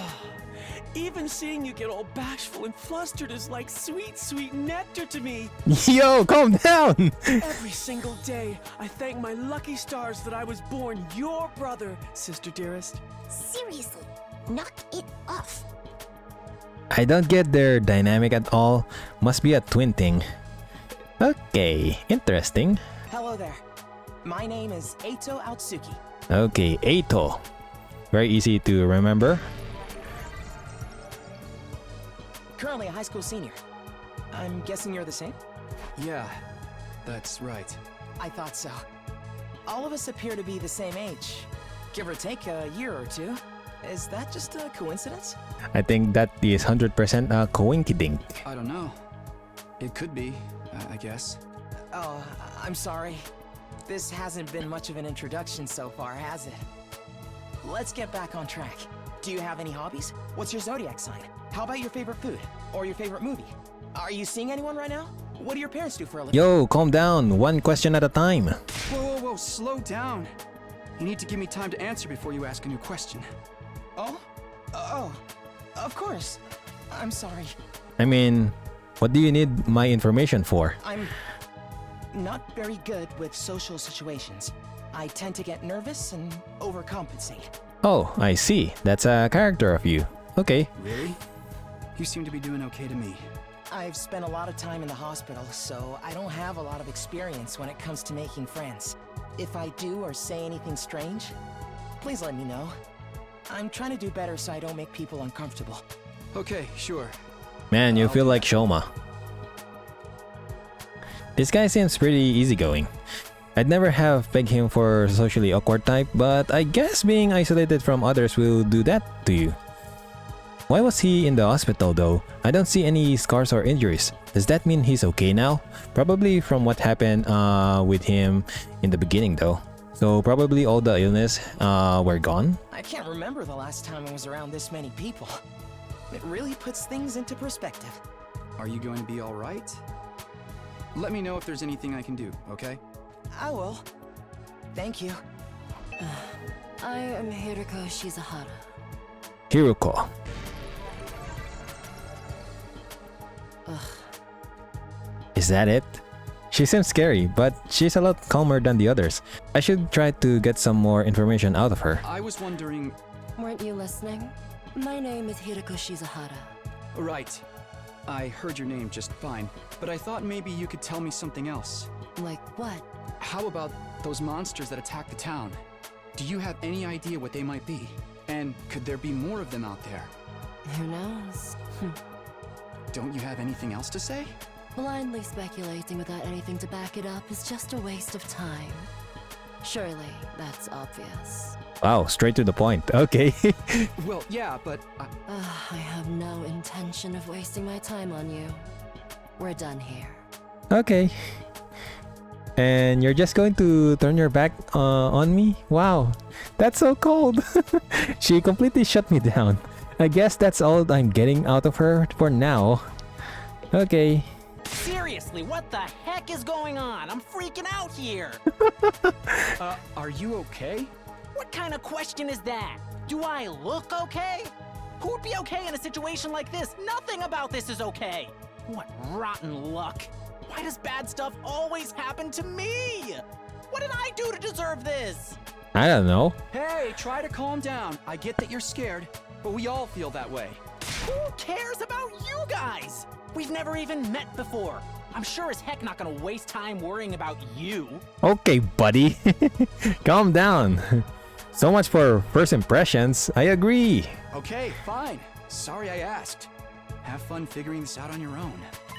even seeing you get all bashful and flustered is like sweet, sweet nectar to me. Yo, calm down! Every single day, I thank my lucky stars that I was born your brother, sister dearest. Seriously, knock it off. I don't get their dynamic at all. Must be a twin thing. Okay, interesting. Hello there. My name is Eito Aotsuki. Okay, Eito. Very easy to remember. Currently a high school senior. I'm guessing you're the same? Yeah, that's right. I thought so. All of us appear to be the same age. Give or take a year or two. Is that just a coincidence? I think that is 100% a coinkydink. I don't know. It could be, I guess. Oh, I'm sorry. This hasn't been much of an introduction so far, has it? Let's get back on track. Do you have any hobbies? What's your zodiac sign? How about your favorite food? Or your favorite movie? Are you seeing anyone right now? What do your parents do for a living? Yo, calm down. One question at a time. Whoa, slow down. You need to give me time to answer before you ask a new question. Oh, of course. I'm sorry. I mean, what do you need my information for? I'm not very good with social situations. I tend to get nervous and overcompensate. Oh, I see. That's a character of you. Okay. Really? You seem to be doing okay to me. I've spent a lot of time in the hospital, so I don't have a lot of experience when it comes to making friends. If I do or say anything strange, please let me know. I'm trying to do better so I don't make people uncomfortable. Okay, sure. Man, you feel like Shoma. This guy seems pretty easygoing. I'd never have pegged him for socially awkward type, but I guess being isolated from others will do that to you. Why was he in the hospital though? I don't see any scars or injuries. Does that mean he's okay now? Probably from what happened with him in the beginning though. So probably all the illness were gone? I can't remember the last time I was around this many people. It really puts things into perspective. Are you going to be alright? Let me know if there's anything I can do, okay? I will. Thank you. I am Hiroko Shizahara. Hiruko. Is that it? She seems scary, but she's a lot calmer than the others. I should try to get some more information out of her. I was wondering... Weren't you listening? My name is Hiroko Shizahara. Right. I heard your name just fine, but I thought maybe you could tell me something else. Like what? How about those monsters that attacked the town? Do you have any idea what they might be? And could there be more of them out there? Who knows? Don't you have anything else to say? Blindly speculating without anything to back it up is just a waste of time. Surely, that's obvious. Wow, straight to the point. Okay. Well, yeah, but... I have no intention of wasting my time on you. We're done here. Okay. And you're just going to turn your back on me? Wow, that's so cold. She completely shut me down. I guess that's all I'm getting out of her for now. Okay. Seriously? Seriously, what the heck is going on? I'm freaking out here. Are you okay? What kind of question is that? Do I look okay? Who would be okay in a situation like this? Nothing about this is okay. What rotten luck. Why does bad stuff always happen to me? What did I do to deserve this? I don't know. Hey, try to calm down. I get that you're scared, but we all feel that way. Who cares about you guys? We've never even met before. I'm sure as heck not gonna waste time worrying about you. Okay, buddy. Calm down. So much for first impressions. I agree. Okay, fine. Sorry I asked. Have fun figuring this out on your own.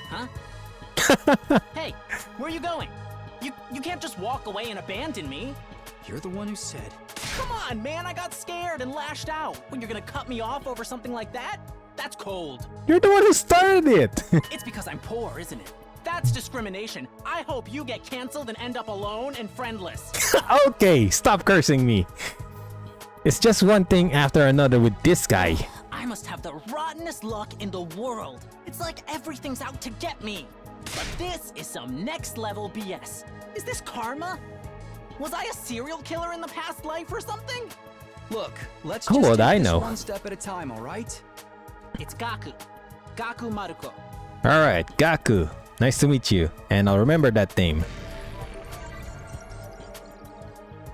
Huh? Hey, where are you going? You can't just walk away and abandon me. You're the one who said. Come on, man, I got scared and lashed out. When you're gonna cut me off over something like that? That's cold. You're the one who started it. It's because I'm poor, isn't it? That's discrimination. I hope you get canceled and end up alone and friendless. Okay, stop cursing me. It's just one thing after another with this guy. I must have the rottenest luck in the world. It's like everything's out to get me. But this is some next level BS. Is this karma? Was I a serial killer in the past life or something? Look, let's How just would take I this know? one step at a time, all right? It's Gaku. Gaku Maruko. Alright, Gaku. Nice to meet you. And I'll remember that name.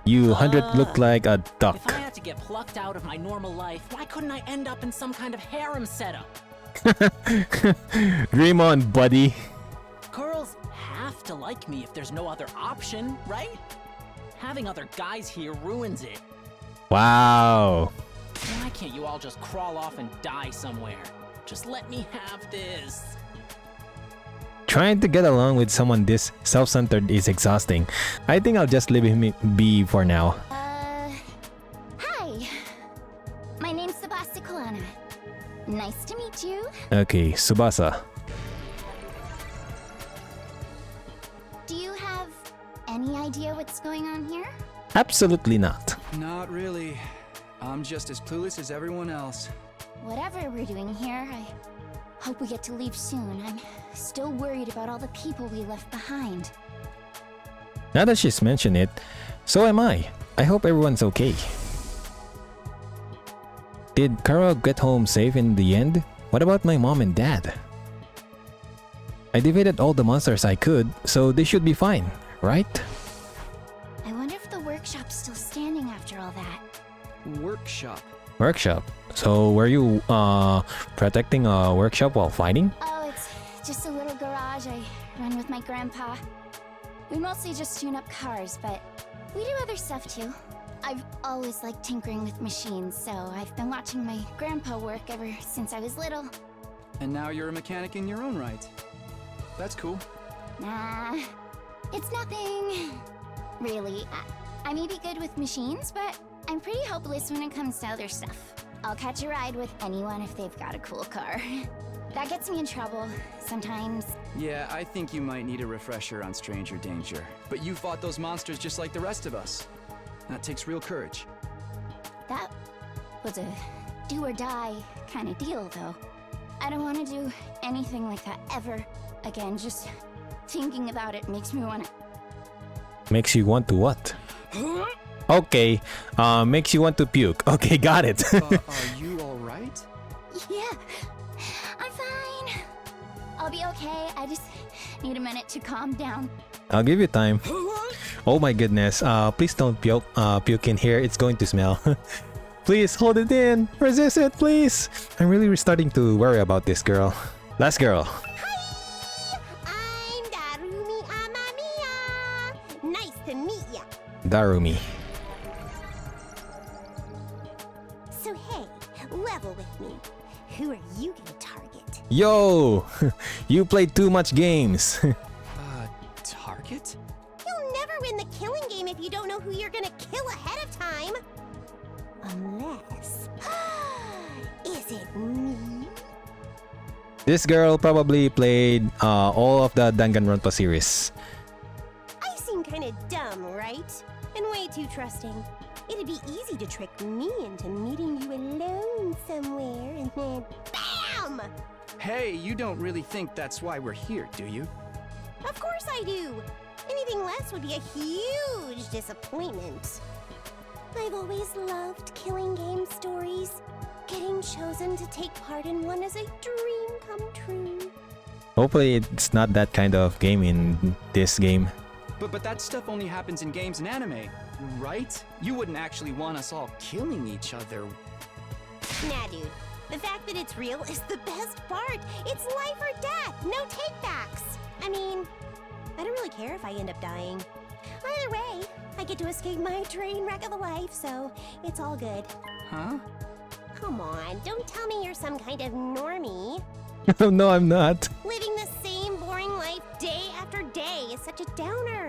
You 100 look like a duck. If I had to get plucked out of my normal life, why couldn't I end up in some kind of harem setup? Dream on, buddy. Girls have to like me if there's no other option, right? Having other guys here ruins it. Wow. Why can't you all just crawl off and die somewhere? Just let me have this. Trying to get along with someone this self-centered is exhausting. I think I'll just leave him be for now. Hi. My name's Subasa Kalana. Nice to meet you. Okay, Subasa. Do you have any idea what's going on here? Absolutely not. Not really. I'm just as clueless as everyone else. Whatever we're doing here, I hope we get to leave soon. I'm still worried about all the people we left behind. Now that she's mentioned it, so am I. I hope everyone's okay. Did Kara get home safe in the end? What about my mom and dad? I defeated all the monsters I could, so they should be fine, right? I wonder if the workshop's still standing after all that. Workshop. Workshop? So were you protecting a workshop while fighting? Oh, it's just a little garage I run with my grandpa. We mostly just tune up cars, but we do other stuff too. I've always liked tinkering with machines, so I've been watching my grandpa work ever since I was little. And now you're a mechanic in your own right. That's cool. Nah, it's nothing. Really, I may be good with machines, but I'm pretty hopeless when it comes to other stuff. I'll catch a ride with anyone if they've got a cool car. That gets me in trouble sometimes. Yeah, I think you might need a refresher on stranger danger. But you fought those monsters just like the rest of us. That takes real courage. That was a do or die kind of deal, though. I don't want to do anything like that ever again. Just thinking about it makes me want to... Makes you want to what? Okay, makes you want to puke. Okay, got it. Are you alright? Yeah, I'm fine. I'll be okay. I just need a minute to calm down. I'll give you time. Oh my goodness. Please don't puke in here. It's going to smell. Please hold it in. Resist it, please. I'm really starting to worry about this girl. Last girl. Hi! I'm Darumi Amamiya. Nice to meet ya. Darumi. So hey, level with me. Who are you gonna target? Yo! You played too much games. Target? You'll never win the killing game if you don't know who you're gonna kill ahead of time. Unless... Is it me? This girl probably played all of the Danganronpa series. I seem kinda dumb, right? And way too trusting. It'd be easy to trick me into meeting you alone somewhere and then BAM! Hey, you don't really think that's why we're here, do you? course I do. Anything less would be a huge disappointment. I've always loved killing game stories. Getting chosen to take part in one is a dream come true. Hopefully it's not that kind of game in this game. But that stuff only happens in games and anime, right? You wouldn't actually want us all killing each other. Nah, dude. The fact that it's real is the best part. It's life or death, no takebacks. I mean, I don't really care if I end up dying. Either way, I get to escape my train wreck of a life, so it's all good. Huh? Come on, don't tell me you're some kind of normie. No, I'm not. Living the same boring life day after day is such a downer.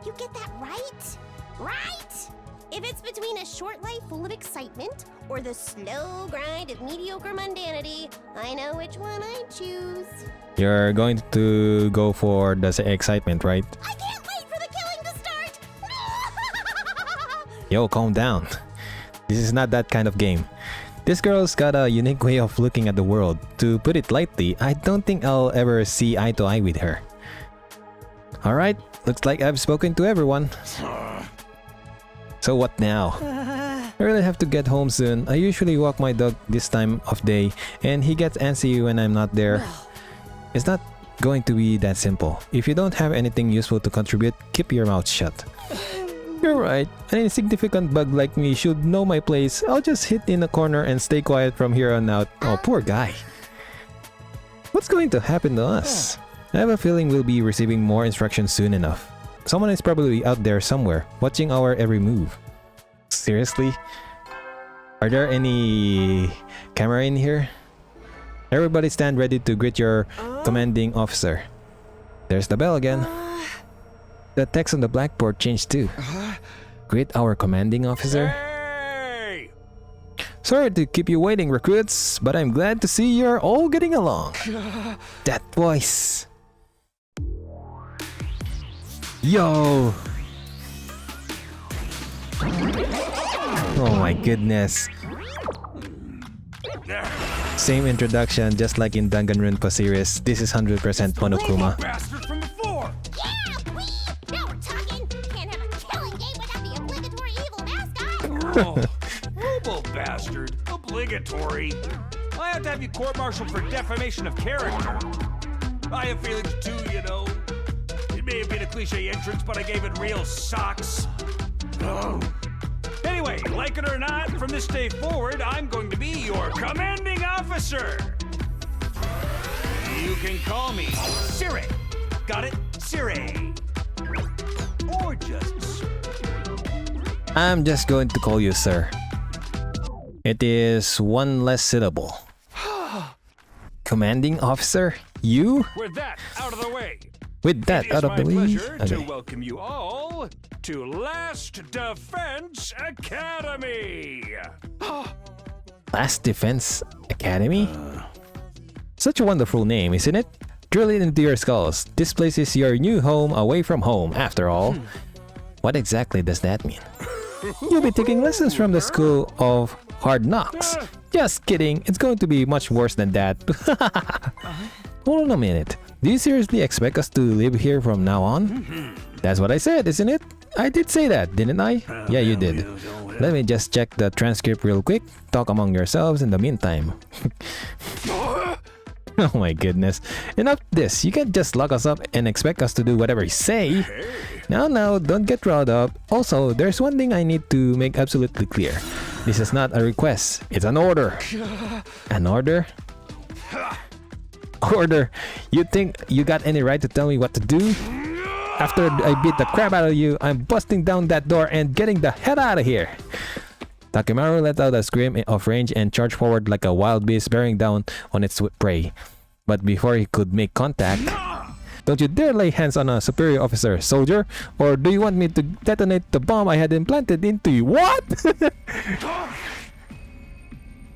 You get that right? Right? If it's between a short life full of excitement or the slow grind of mediocre mundanity, I know which one I choose. You're going to go for the excitement, right? I can't wait for the killing to start! Yo, calm down. This is not that kind of game. This girl's got a unique way of looking at the world. To put it lightly, I don't think I'll ever see eye to eye with her. Alright, looks like I've spoken to everyone. So what now? I really have to get home soon. I usually walk my dog this time of day, and he gets antsy when I'm not there. It's not going to be that simple. If you don't have anything useful to contribute, keep your mouth shut. You're right. An insignificant bug like me should know my place. I'll just hid in a corner and stay quiet from here on out. Oh, poor guy. What's going to happen to us? I have a feeling we'll be receiving more instructions soon enough. Someone is probably out there somewhere, watching our every move. Seriously? Are there any camera in here? Everybody stand ready to greet your commanding officer. There's the bell again. The text on the blackboard changed too. Greet our commanding officer. Hey! Sorry to keep you waiting, recruits, but I'm glad to see you're all getting along. That voice. Yo! Oh my goodness. Same introduction, just like in Danganronpa series. This is 100% Monokuma. Bastard from before! Yeah, now we're talking. Can't have a killing game without the obligatory evil mascot. Oh, Robo bastard. Obligatory. I have to have you court-martialed for defamation of character. I have feelings too, you know. It may have been a cliche entrance, but I gave it real socks. Oh. Anyway, like it or not, from this day forward, I'm going to be your commanding officer. You can call me Siri. Got it? Siri. Or just Sir. I'm just going to call you sir. It is one less syllable. Commanding officer? You? With that out of the way. With that out of the way? It is my pleasure to Okay. welcome you all to Last Defense Academy. Last Defense Academy? Such a wonderful name, isn't it? Drill it into your skulls. This place is your new home away from home, after all. What exactly does that mean? You'll be taking lessons from the school of hard knocks. Just kidding, it's going to be much worse than that. Hold on a minute. Do you seriously expect us to live here from now on? That's what I said, isn't it? I did say that, didn't I? Yeah, you did. Let me just check the transcript real quick. Talk among yourselves in the meantime. Oh my goodness. Enough this. You can't just lock us up and expect us to do whatever you say. Now, don't get riled up. Also, there's one thing I need to make absolutely clear. This is not a request. It's an order. An order? Order? You think you got any right to tell me what to do? After I beat the crap out of you, I'm busting down that door and getting the hell out of here. Takimaru let out a scream of rage and charged forward like a wild beast bearing down on its prey. But before he could make contact... Don't you dare lay hands on a superior officer, soldier! Or do you want me to detonate the bomb I had implanted into you? What?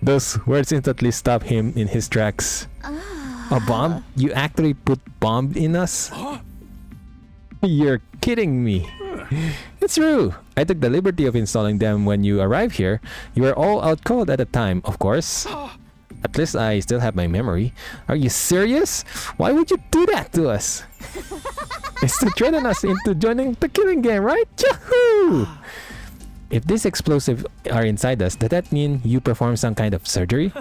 Those words instantly stopped him in his tracks. A bomb? You actually put bomb in us? You're kidding me. It's true. I took the liberty of installing them when you arrived here. You were all out cold at the time, of course. At least I still have my memory. Are you serious? Why would you do that to us? is to threaten us into joining the killing game, right? Yahoo! If these explosives are inside us, does that mean you perform some kind of surgery?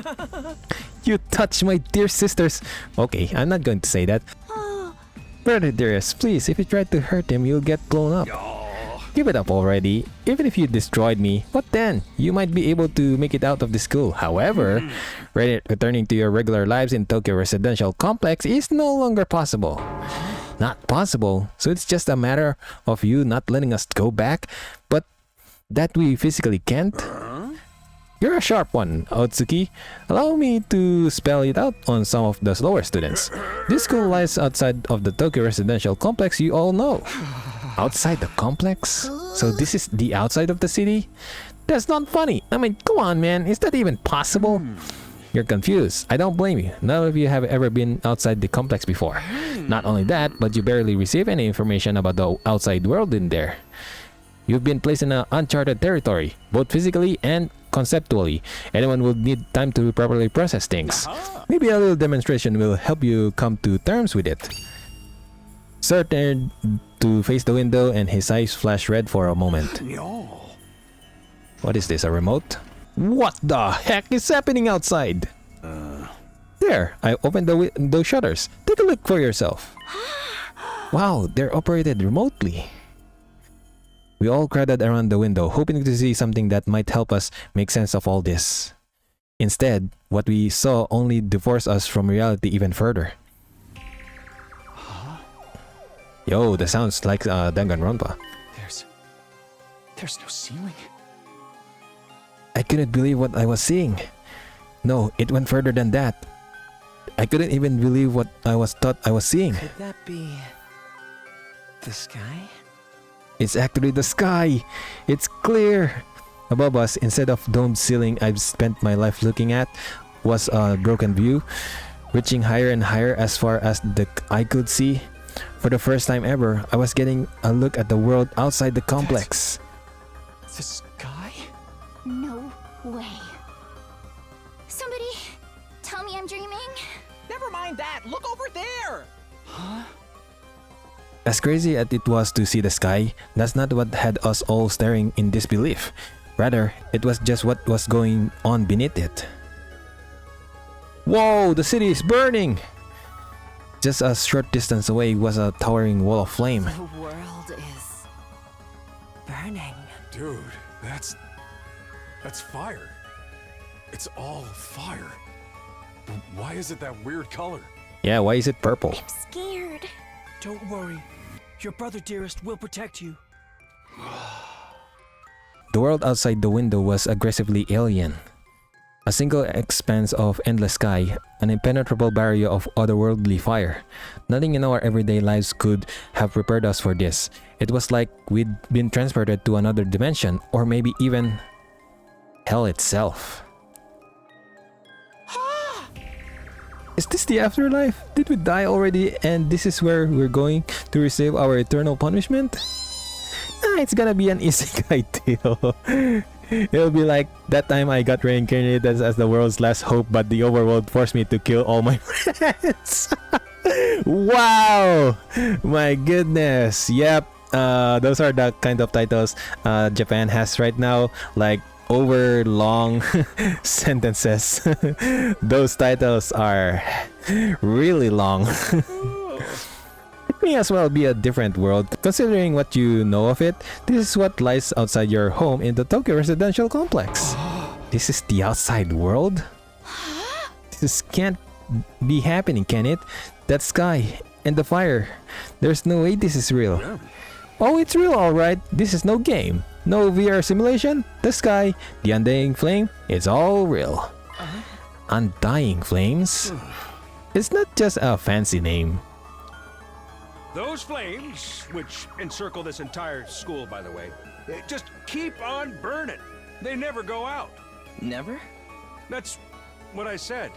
You touch my dear sisters. Okay, I'm not going to say that. Brother dearest, please, if you try to hurt him, you'll get blown up. Give it up already. Even if you destroyed me, what then? You might be able to make it out of the school. However, returning to your regular lives in Tokyo Residential Complex is no longer possible. Not possible. So it's just a matter of you not letting us go back, but that we physically can't? You're a sharp one, Otsuki. Allow me to spell it out on some of the slower students. This school lies outside of the Tokyo Residential Complex you all know. Outside the complex? So this is the outside of the city? That's not funny. I mean, come on, man. Is that even possible? You're confused. I don't blame you. None of you have ever been outside the complex before. Not only that, but you barely receive any information about the outside world in there. You've been placed in an uncharted territory, both physically and conceptually. Anyone will need time to properly process things. Maybe a little demonstration will help you come to terms with it. Sir turned to face the window and his eyes flashed red for a moment. What is this, a remote? What the heck is happening outside? There, I opened those shutters. Take a look for yourself. Wow, they're operated remotely. We all crowded around the window, hoping to see something that might help us make sense of all this. Instead, what we saw only divorced us from reality even further. Yo, that sounds like Danganronpa. There's no ceiling. I couldn't believe what I was seeing. No, it went further than that. I couldn't even believe what I thought I was seeing. Could that be the sky? It's actually the sky. It's clear. Above us, instead of domed ceiling I've spent my life looking at, was a broken view, reaching higher and higher as far as the eye could see. For the first time ever, I was getting a look at the world outside the complex. The sky? No way. Somebody tell me I'm dreaming. Never mind that. Look over there. As crazy as it was to see the sky, that's not what had us all staring in disbelief. Rather, it was just what was going on beneath it. Whoa, the city is burning! Just a short distance away was a towering wall of flame. The world is burning. Dude, that's fire. It's all fire. Why is it that weird color? Yeah, why is it purple? I'm scared. Don't worry. Your brother dearest will protect you. The world outside the window was aggressively alien. A single expanse of endless sky, an impenetrable barrier of otherworldly fire. Nothing in our everyday lives could have prepared us for this. It was like we'd been transported to another dimension, or maybe even hell itself. Is this the afterlife? Did we die already and this is where we're going to receive our eternal punishment? It's gonna be an isekai deal. It'll be like that time I got reincarnated as the world's last hope, but the overworld forced me to kill all my friends. Wow! My goodness. Yep. Those are the kind of titles Japan has right now, like over long sentences. Those titles are really long. It may as well be a different world, considering what you know of it. This is what lies outside your home in the Tokyo Residential Complex. This is the outside world? This can't be happening, can it? That sky and the fire. There's no way this is real. Oh, it's real, alright. This is no game. No VR simulation. The sky, the undying flame, it's all real. Undying flames? It's not just a fancy name. Those flames, which encircle this entire school, by the way, just keep on burning. They never go out. Never? That's what I said.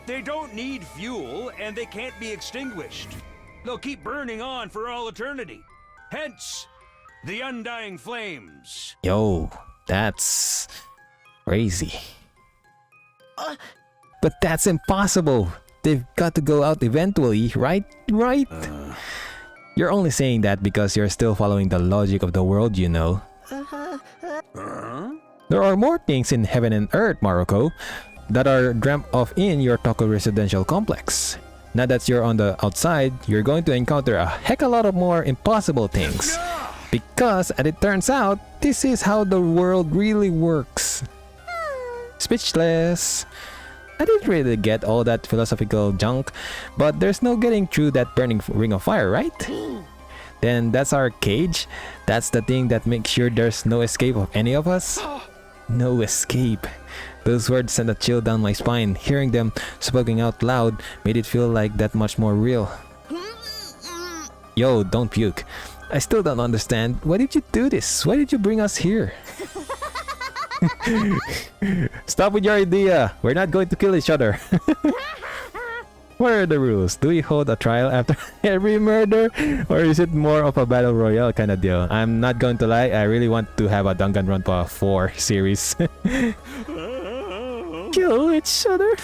They don't need fuel, and they can't be extinguished. They'll keep burning on for all eternity. Hence, the undying flames. Yo, that's crazy. But that's impossible. They've got to go out eventually, right? Right? You're only saying that because you're still following the logic of the world, you know. There are more things in heaven and earth, Maroko, that are dreamt of in your Toko residential complex. Now that you're on the outside, you're going to encounter a heck a lot of more impossible things. Because, as it turns out, this is how the world really works. Speechless. I didn't really get all that philosophical junk, but there's no getting through that burning ring of fire, right? Then that's our cage. That's the thing that makes sure there's no escape of any of us. No escape. Those words sent a chill down my spine. Hearing them spoken out loud made it feel like that much more real. Yo, don't puke. I still don't understand. Why did you do this? Why did you bring us here? Stop with your idea. We're not going to kill each other. What are the rules? Do we hold a trial after every murder? Or is it more of a battle royale kind of deal? I'm not going to lie, I really want to have a Danganronpa 4 series. Kill each other?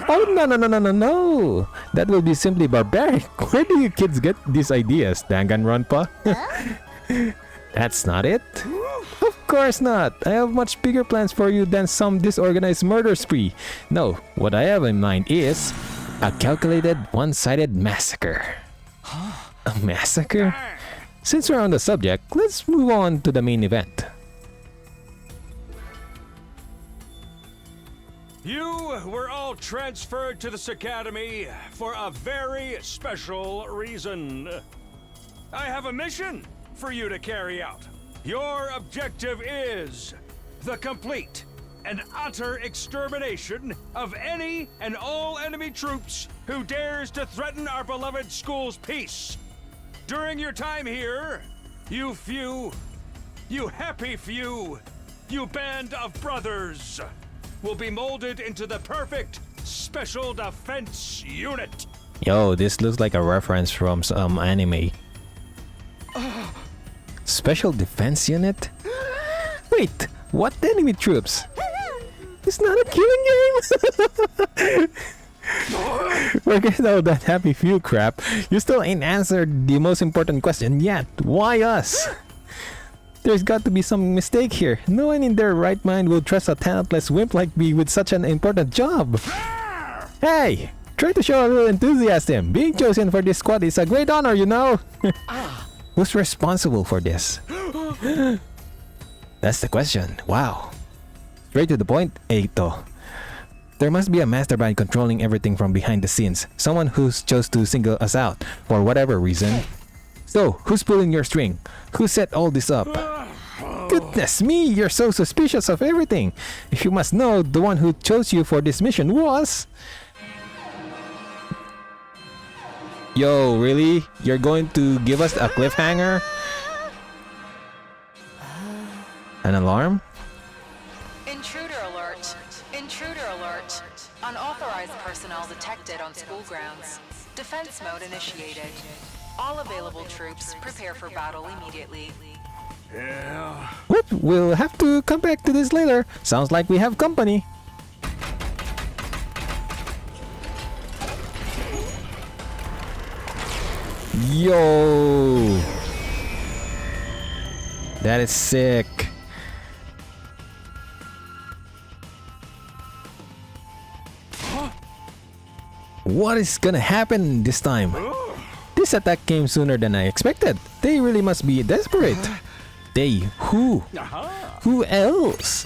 Oh, no. That will be simply barbaric. Where do you kids get these ideas, Danganronpa? That's not it. Of course not. I have much bigger plans for you than some disorganized murder spree. No, what I have in mind is a calculated, one-sided massacre. A massacre? Since we're on the subject, let's move on to the main event. You were all transferred to this academy for a very special reason. I have a mission for you to carry out. Your objective is the complete and utter extermination of any and all enemy troops who dares to threaten our beloved school's peace. During your time here, you happy few, you band of brothers will be molded into the perfect special defense unit. Yo, this looks like a reference from some anime. Special defense unit? Wait, what enemy troops? It's not a killing game! Forget all that happy few crap. You still ain't answered the most important question yet. Why us? There's got to be some mistake here. No one in their right mind will trust a talentless wimp like me with such an important job. Hey! Try to show a little enthusiasm. Being chosen for this squad is a great honor, you know? Who's responsible for this? That's the question. Wow. Straight to the point, Eito. There must be a mastermind controlling everything from behind the scenes. Someone who's chose to single us out for whatever reason. So, who's pulling your string? Who set all this up? Goodness me, you're so suspicious of everything. If you must know, the one who chose you for this mission was... Yo, really? You're going to give us a cliffhanger? An alarm? Intruder alert. Intruder alert. Unauthorized personnel detected on school grounds. Defense mode initiated. All available troops prepare for battle immediately. Yeah. What? We'll have to come back to this later. Sounds like we have company. Yo! That is sick. What is gonna happen this time? This attack came sooner than I expected. They really must be desperate. They? Who? Who else?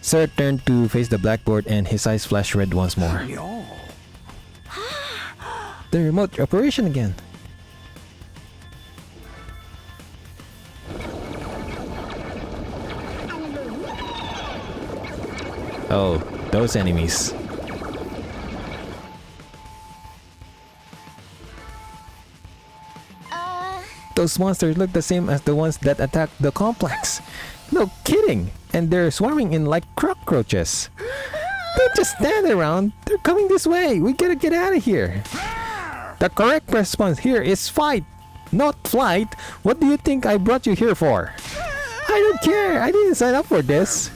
Sir turned to face the blackboard and his eyes flashed red once more. The remote operation again. Oh, those enemies. Those monsters look the same as the ones that attacked the complex. No kidding! And they're swarming in like cockroaches. Don't just stand around. They're coming this way. We gotta get out of here. The correct response here is fight, not flight. What do you think I brought you here for? I don't care. I didn't sign up for this.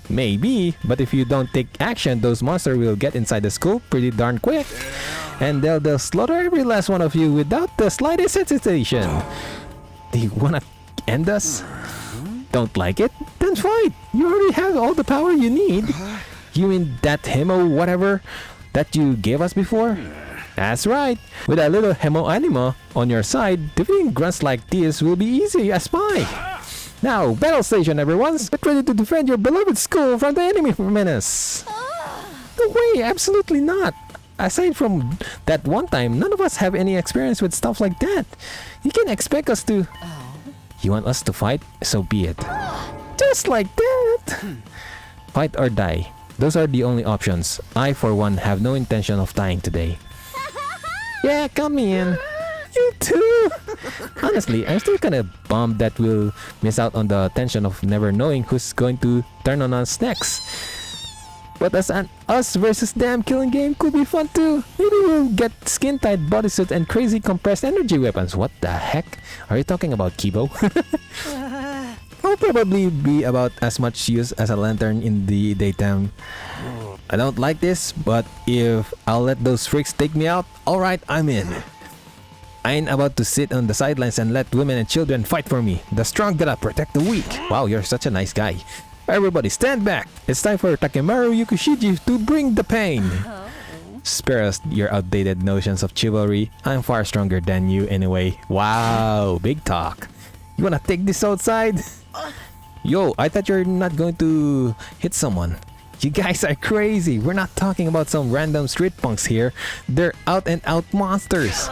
Maybe, but if you don't take action, those monsters will get inside the school pretty darn quick. And they'll slaughter every last one of you without the slightest hesitation. Do you wanna end us? Don't like it? Then fight! You already have all the power you need. You mean that hemo whatever that you gave us before? That's right. With a little hemo anima on your side, defeating grunts like this will be easy as pie. Now, battle station everyone! Get ready to defend your beloved school from the enemy menace! No way, absolutely not! Aside from that one time, none of us have any experience with stuff like that. You can expect us to... You want us to fight? So be it. Just like that! Fight or die. Those are the only options. I, for one, have no intention of dying today. Yeah, come in. You too! Honestly, I'm still kinda bummed that we'll miss out on the tension of never knowing who's going to turn on us next. But as an us versus them killing game could be fun too. Maybe we'll get skin-tight bodysuits and crazy compressed energy weapons. What the heck? Are you talking about Kibo? I'll probably be about as much use as a lantern in the daytime. I don't like this, but if I'll let those freaks take me out, alright, I'm in. I ain't about to sit on the sidelines and let women and children fight for me. The strong gotta protect the weak. Wow, you're such a nice guy. Everybody stand back. It's time for Takemaru Yukushiji to bring the pain. Spare us your outdated notions of chivalry. I'm far stronger than you anyway. Wow, big talk. You wanna take this outside? Yo, I thought you're not going to hit someone. You guys are crazy. We're not talking about some random street punks here. They're out and out monsters.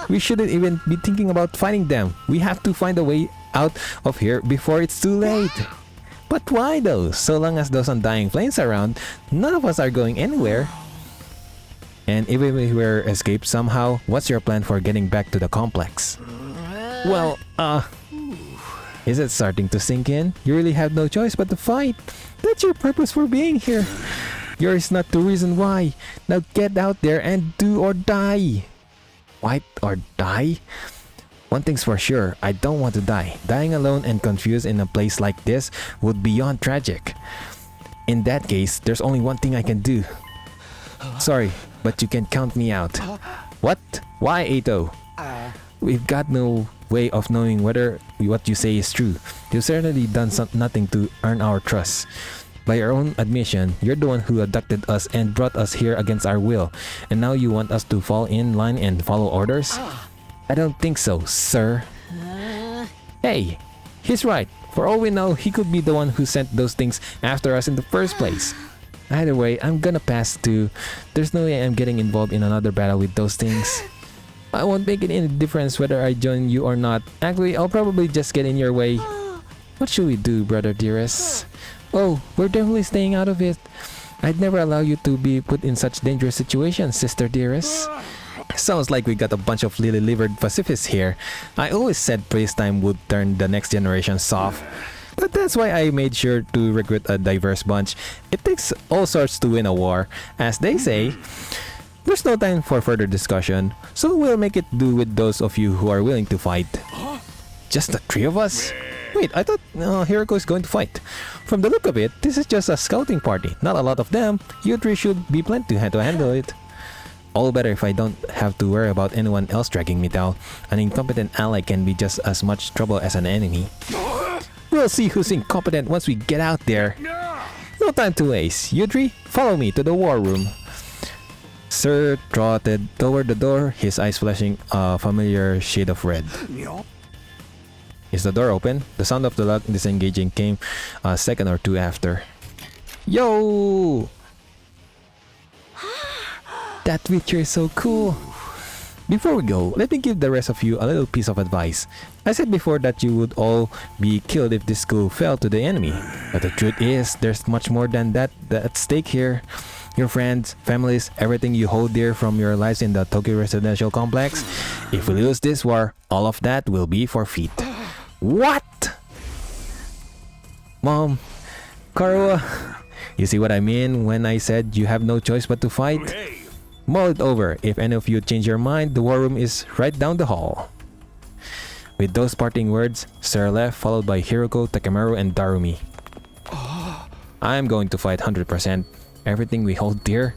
We shouldn't even be thinking about fighting them. We have to find a way out of here before it's too late. But why though? So long as those undying flames are around, none of us are going anywhere. And even if we were escaped somehow, what's your plan for getting back to the complex? Well, is it starting to sink in? You really have no choice but to fight. That's your purpose for being here. Yours not the reason why. Now get out there and do or die. Fight or die? One thing's for sure, I don't want to die. Dying alone and confused in a place like this would be beyond tragic. In that case, there's only one thing I can do. Sorry, but you can count me out. What? Why, Eito? We've got no way of knowing whether what you say is true. You've certainly done nothing to earn our trust. By your own admission, you're the one who abducted us and brought us here against our will. And now you want us to fall in line and follow orders? I don't think so, sir. Hey, he's right. For all we know, he could be the one who sent those things after us in the first place. Either way, I'm gonna pass too. There's no way I'm getting involved in another battle with those things. I won't make it any difference whether I join you or not. Actually, I'll probably just get in your way. What should we do, brother dearest? Oh, we're definitely staying out of it. I'd never allow you to be put in such dangerous situations, sister dearest. Sounds like we got a bunch of lily-livered pacifists here. I always said peacetime would turn the next generation soft. But that's why I made sure to recruit a diverse bunch. It takes all sorts to win a war. As they say, there's no time for further discussion, so we'll make it do with those of you who are willing to fight. Just the three of us? Wait, I thought Hiroko is going to fight. From the look of it, this is just a scouting party. Not a lot of them. You three should be plenty to handle it. All better if I don't have to worry about anyone else dragging me down. An incompetent ally can be just as much trouble as an enemy. We'll see who's incompetent once we get out there. No time to waste. You three, follow me to the war room. Sir trotted toward the door, his eyes flashing a familiar shade of red. Is the door open? The sound of the lock disengaging came a second or two after. Yo! That picture is so cool. Before we go, let me give the rest of you a little piece of advice. I said before that you would all be killed if this school fell to the enemy. But the truth is, there's much more than that at stake here. Your friends, families, everything you hold dear from your lives in the Tokyo residential complex. If we lose this war, all of that will be forfeit. What? Mom, Karuha, you see what I mean when I said you have no choice but to fight? Mull it over. If any of you change your mind, the war room is right down the hall. With those parting words, Sir left, followed by Hiroko, Takemaru, and Darumi. I'm going to fight 100%. Everything we hold dear.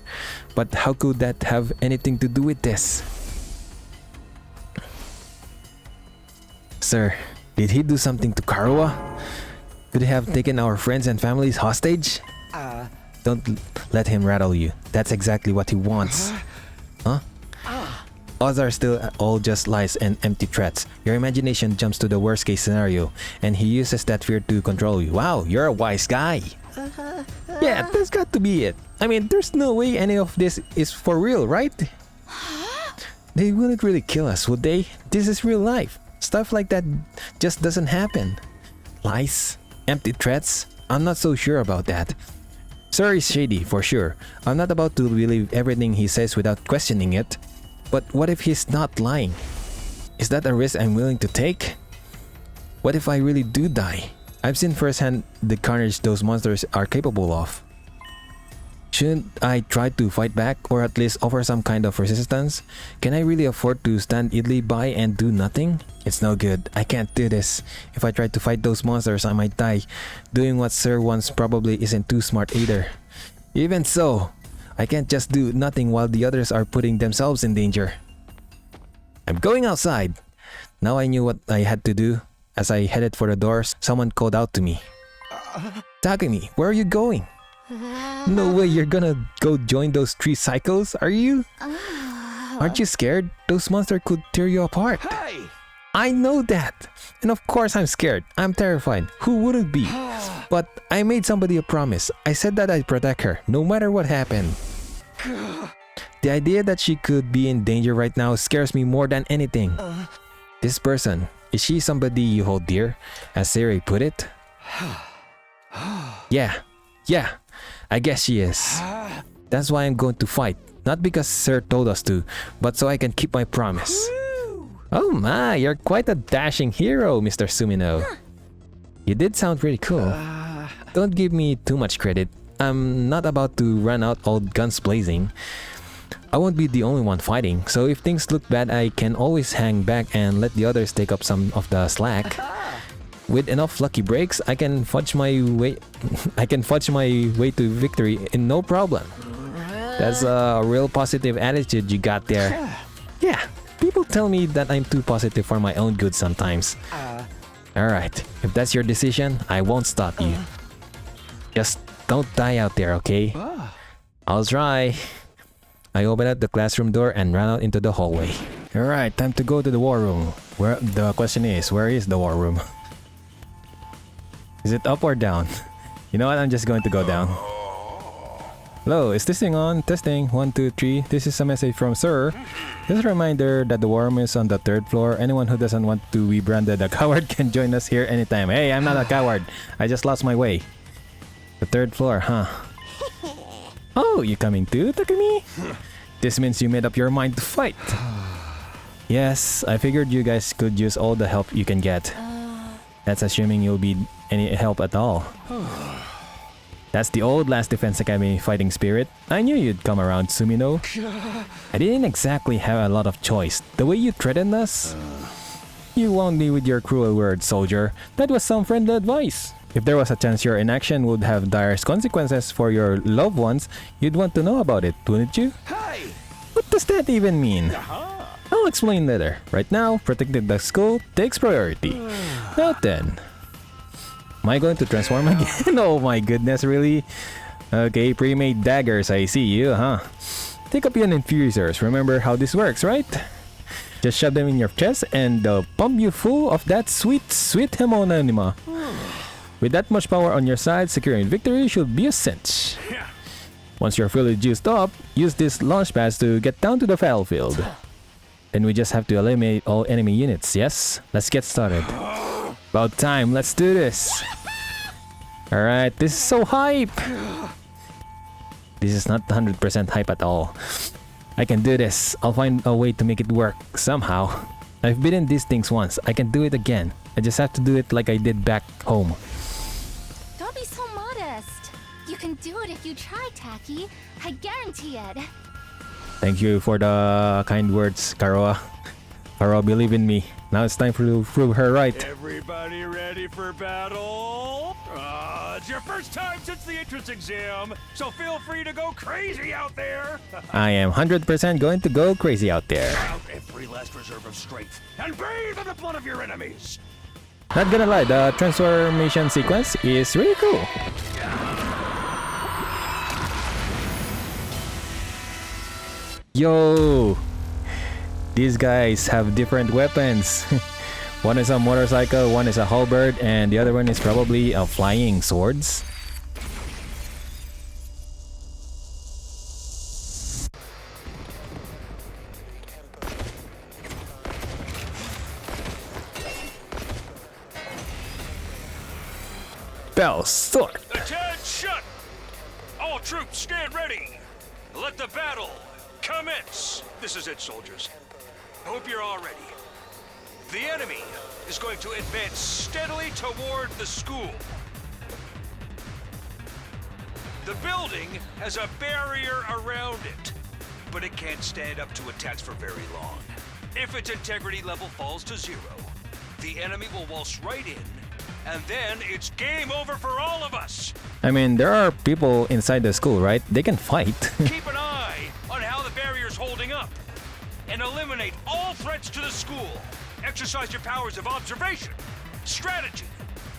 But how could that have anything to do with this? Sir, did he do something to Karuha? Could he have taken our friends and families hostage? Don't let him rattle you. That's exactly what he wants. Huh? Odds are still all just lies and empty threats. Your imagination jumps to the worst case scenario, and he uses that fear to control you. Wow, you're a wise guy. Yeah, that's got to be it. I mean, there's no way any of this is for real, right? They wouldn't really kill us, would they? This is real life. Stuff like that just doesn't happen. Lies? Empty threats? I'm not so sure about that. Sir is shady, for sure. I'm not about to believe everything he says without questioning it. But what if he's not lying? Is that a risk I'm willing to take? What if I really do die? I've seen firsthand the carnage those monsters are capable of. Shouldn't I try to fight back, or at least offer some kind of resistance? Can I really afford to stand idly by and do nothing? It's no good. I can't do this. If I try to fight those monsters, I might die. Doing what Sir wants probably isn't too smart either. Even so, I can't just do nothing while the others are putting themselves in danger. I'm going outside. Now I knew what I had to do. As I headed for the doors, someone called out to me. Takumi, where are you going? No way you're gonna go join those 3 psychos, are you? Aren't you scared? Those monsters could tear you apart. Hey! I know that. And of course I'm scared. I'm terrified. Who wouldn't be? But I made somebody a promise. I said that I'd protect her, no matter what happened. The idea that she could be in danger right now scares me more than anything. This person, is she somebody you hold dear, as Siri put it? Yeah, I guess she is. That's why I'm going to fight. Not because Sir told us to, but so I can keep my promise. Oh my, you're quite a dashing hero, Mr. Sumino. You did sound pretty cool. Don't give me too much credit. I'm not about to run out all guns blazing. I won't be the only one fighting, so if things look bad, I can always hang back and let the others take up some of the slack. With enough lucky breaks, I can fudge my way to victory in no problem. That's a real positive attitude you got there. Yeah, people tell me that I'm too positive for my own good sometimes. Alright, if that's your decision, I won't stop you. Just don't die out there, okay? I'll try. I opened up the classroom door and ran out into the hallway. Alright, time to go to the war room. The question is, where is the war room? Is it up or down? You know what, I'm just going to go down. Hello, is this thing on? Testing, 1, 2, 3. This is a message from Sir. Just a reminder that the war room is on the 3rd floor. Anyone who doesn't want to be branded a coward can join us here anytime. Hey, I'm not a coward. I just lost my way. The 3rd floor, huh? Oh, you coming too, Takumi? This means you made up your mind to fight. Yes, I figured you guys could use all the help you can get. That's assuming you'll be any help at all. That's the old Last Defense Academy fighting spirit. I knew you'd come around, Sumino. I didn't exactly have a lot of choice. The way you threatened us? You wound me with your cruel words, soldier. That was some friendly advice. If there was a chance your inaction would have dire consequences for your loved ones, you'd want to know about it, wouldn't you? Hey! What does that even mean? I'll explain later. Right now, protecting the school takes priority. Now then. Am I going to transform again? Oh my goodness, really? Okay, pre-made daggers, I see you, huh? Take up your infusers. Remember how this works, right? Just shove them in your chest and they'll pump you full of that sweet, sweet hemonanima. With that much power on your side, securing victory should be a cinch. Once you're fully juiced up, use these launch pads to get down to the battlefield. Then we just have to eliminate all enemy units, yes? Let's get started. About time, let's do this! Alright, this is so hype! This is not 100% hype at all. I can do this. I'll find a way to make it work, somehow. I've been in these things once. I can do it again. I just have to do it like I did back home. Don't be so modest. You can do it if you try, Taki. I guarantee it. Thank you for the kind words, Karuha. Karuha, believe in me. Now it's time to prove her right. Everybody ready for battle? it's your first time since the entrance exam, so feel free to go crazy out there. I am 100% going to go crazy out there. Out every last reserve of strength and bathe in the blood of your enemies. Not gonna lie, the transformation sequence is really cool. Yo! These guys have different weapons. One is a motorcycle, one is a halberd, and the other one is probably a flying swords. Bell sword. Attention! All troops stand ready. Let the battle commence. This is it, soldiers. Hope you're all ready. The enemy is going to advance steadily toward the school. The building has a barrier around it, but it can't stand up to attacks for very long. If its integrity level falls to 0, the enemy will waltz right in, and then it's game over for all of us. I mean, there are people inside the school, right? They can fight. Keep an eye on how the barrier's holding up, and eliminate all threats to the school. Exercise your powers of observation, strategy,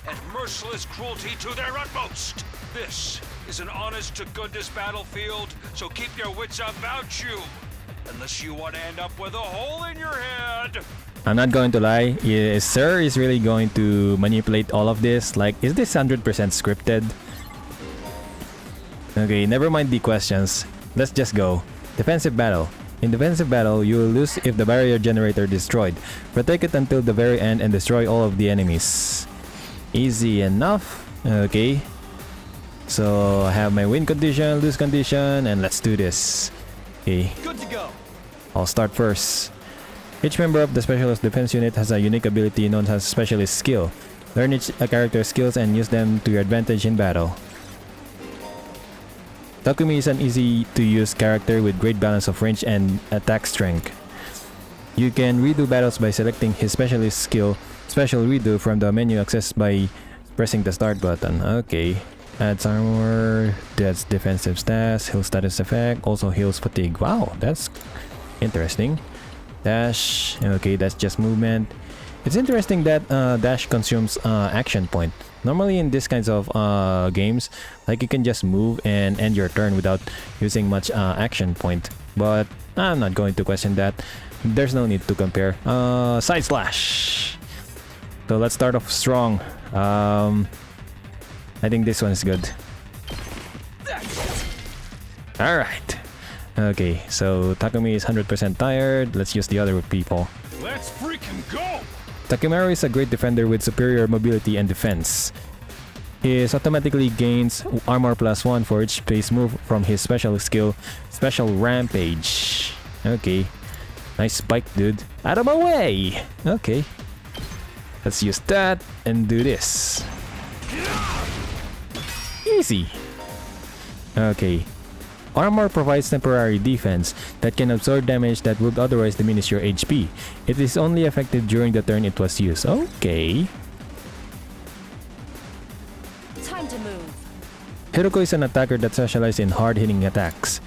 and merciless cruelty to their utmost. This is an honest-to-goodness battlefield, so keep your wits about you, unless you want to end up with a hole in your head. I'm not going to lie, Sir is really going to manipulate all of this. Like, is this 100% scripted? Okay, never mind the questions. Let's just go. Defensive battle. In defensive battle, you will lose if the barrier generator destroyed. Protect it until the very end and destroy all of the enemies. Easy enough. Okay. So I have my win condition, lose condition, and let's do this. Okay. Good to go. I'll start first. Each member of the Specialist Defense Unit has a unique ability known as Specialist Skill. Learn each character's skills and use them to your advantage in battle. Takumi is an easy-to-use character with great balance of range and attack strength. You can redo battles by selecting his Specialist Skill, Special Redo, from the menu accessed by pressing the start button. Okay. Adds armor, adds defensive stats, heal status effect, also heals fatigue. Wow, that's interesting. Dash, okay, that's just movement. It's interesting that dash consumes action point. Normally in these kinds of games, like you can just move and end your turn without using much action point. But I'm not going to question that. There's no need to compare. Side slash. So let's start off strong. I think this one is good. Alright. Okay, so Takumi is 100% tired. Let's use the other people. Let's freaking go! Takemaru is a great defender with superior mobility and defense. He automatically gains armor +1 for each base move from his special skill, Special Rampage. Okay. Nice spike, dude. Out of my way! Okay. Let's use that and do this. Easy. Okay. Armor provides temporary defense that can absorb damage that would otherwise diminish your HP. It is only effective during the turn it was used. Okay. Time to move. Hiroko is an attacker that specializes in hard-hitting attacks.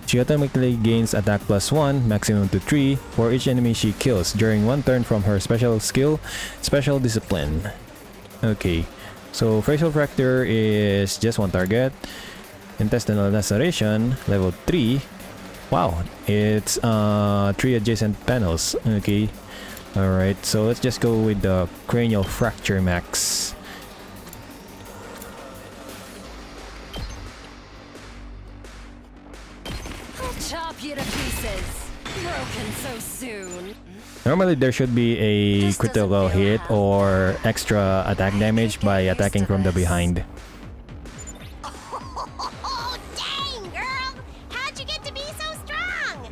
She automatically gains attack +1, maximum to 3, for each enemy she kills during one turn from her special skill, Special Discipline. Okay. So facial fracture is just one target. Intestinal laceration, level 3. Wow, it's 3 adjacent panels. Okay. Alright, so let's just go with the cranial fracture max. I'll chop you to pieces. Broken so soon. Normally there should be a critical hit or extra attack damage by attacking from the behind. Oh, dang, girl! How'd you get to be so strong?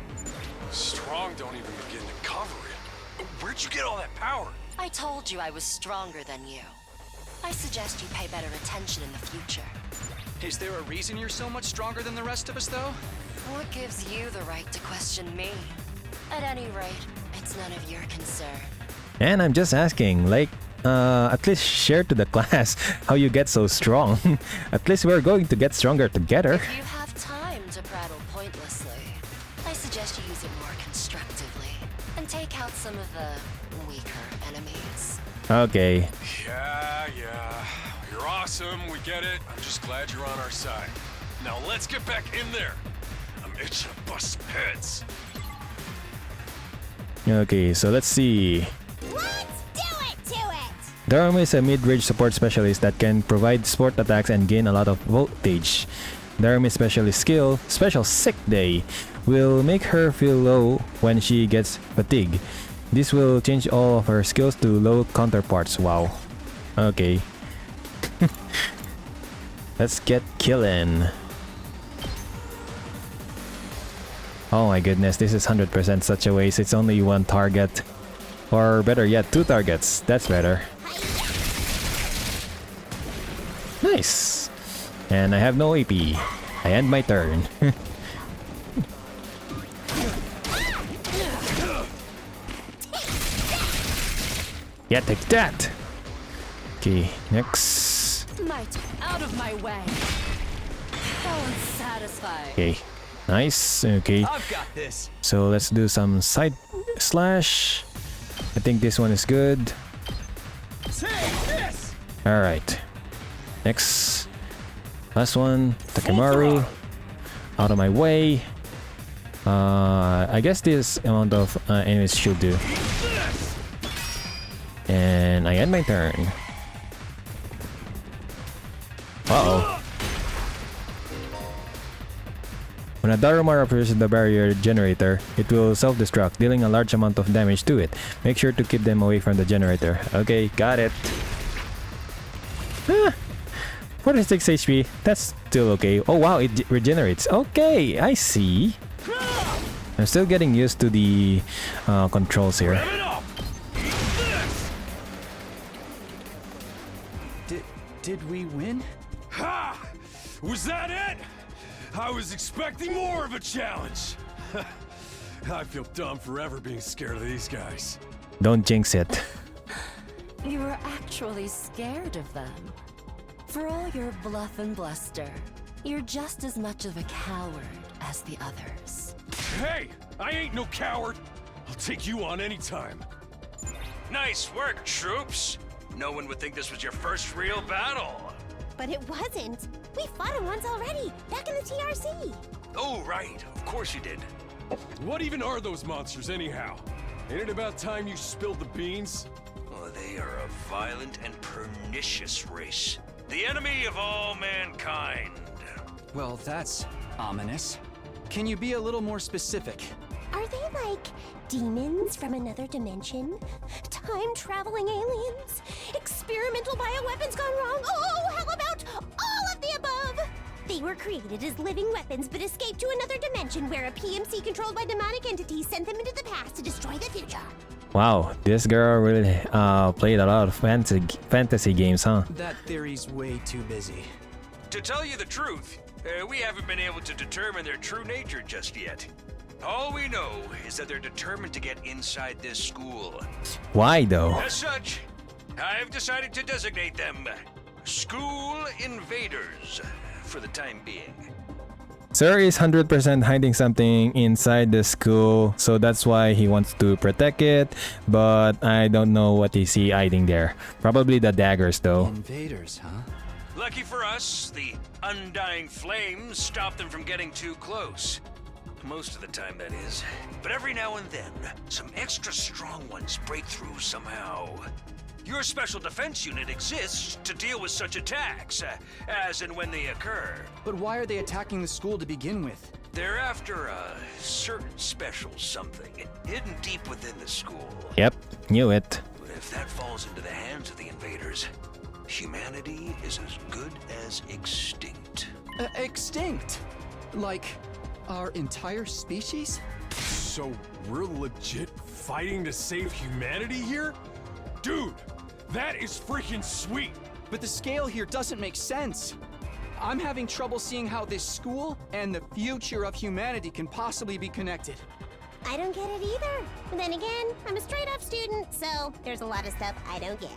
Strong don't even begin to cover it. Where'd you get all that power? I told you I was stronger than you. I suggest you pay better attention in the future. Is there a reason you're so much stronger than the rest of us, though? What gives you the right to question me? At any rate, it's none of your concern. And I'm just asking, like, at least share to the class how you get so strong. At least we're going to get stronger together. If you have time to prattle pointlessly, I suggest you use it more constructively and take out some of the weaker enemies. Okay. Yeah. You're awesome, we get it. I'm just glad you're on our side. Now let's get back in there. I'm itching to bust some heads. Okay, so let's see. Let's do it to it! Durham is a mid-range support specialist that can provide support attacks and gain a lot of voltage. Durham's Special Sick Day, will make her feel low when she gets fatigued. This will change all of her skills to low counterparts. Wow. Okay. Let's get killing. Oh my goodness, this is 100% such a waste. It's only one target. Or better yet, 2 targets. That's better. Nice! And I have no AP. I end my turn. Yeah, take that! Okay, next. Might out of my way. That one's satisfying. Okay, nice. Okay. I've got this. So let's do some side slash. I think this one is good. Alright. Next. Last one. Takimaru. Out of my way. I guess this amount of enemies should do. And I end my turn. Uh-oh. When a Darumar approaches the barrier generator, it will self-destruct, dealing a large amount of damage to it. Make sure to keep them away from the generator. Okay, got it. 46 HP, that's still okay. Oh wow, it regenerates. Okay, I see. I'm still getting used to the controls here. Did we win? Ha! Was that it? I was expecting more of a challenge. I feel dumb forever being scared of these guys. Don't jinx it. You were actually scared of them. For all your bluff and bluster, you're just as much of a coward as the others. Hey! I ain't no coward! I'll take you on anytime. Nice work, troops. No one would think this was your first real battle. But it wasn't. We fought him once already, back in the TRC. Oh, right. Of course you did. What even are those monsters anyhow? Ain't it about time you spilled the beans? Well, they are a violent and pernicious race. The enemy of all mankind. Well, that's ominous. Can you be a little more specific? Are they like demons from another dimension? Time-traveling aliens? Experimental bioweapons gone wrong? Oh, how about all of the above? They were created as living weapons but escaped to another dimension where a PMC controlled by demonic entities sent them into the past to destroy the future. Wow, this girl really played a lot of fantasy games, huh? That theory's way too busy. To tell you the truth, we haven't been able to determine their true nature just yet. All we know is that they're determined to get inside this school. Why though? As such, I've decided to designate them School Invaders for the time being. Sir is 100% hiding something inside the school, so that's why he wants to protect it, but I don't know what is he hiding there. Probably the daggers though. Invaders, huh? Lucky for us, the undying flames stop them from getting too close. Most of the time, that is. But every now and then, some extra strong ones break through somehow. Your special defense unit exists to deal with such attacks, as and when they occur. But why are they attacking the school to begin with? They're after a certain special something hidden deep within the school. Yep, knew it. But if that falls into the hands of the invaders, humanity is as good as extinct. Extinct? Like our entire species? So we're legit fighting to save humanity here? Dude, that is freaking sweet! But the scale here doesn't make sense. I'm having trouble seeing how this school and the future of humanity can possibly be connected. I don't get it either. But then again, I'm a straight-up student, so there's a lot of stuff I don't get.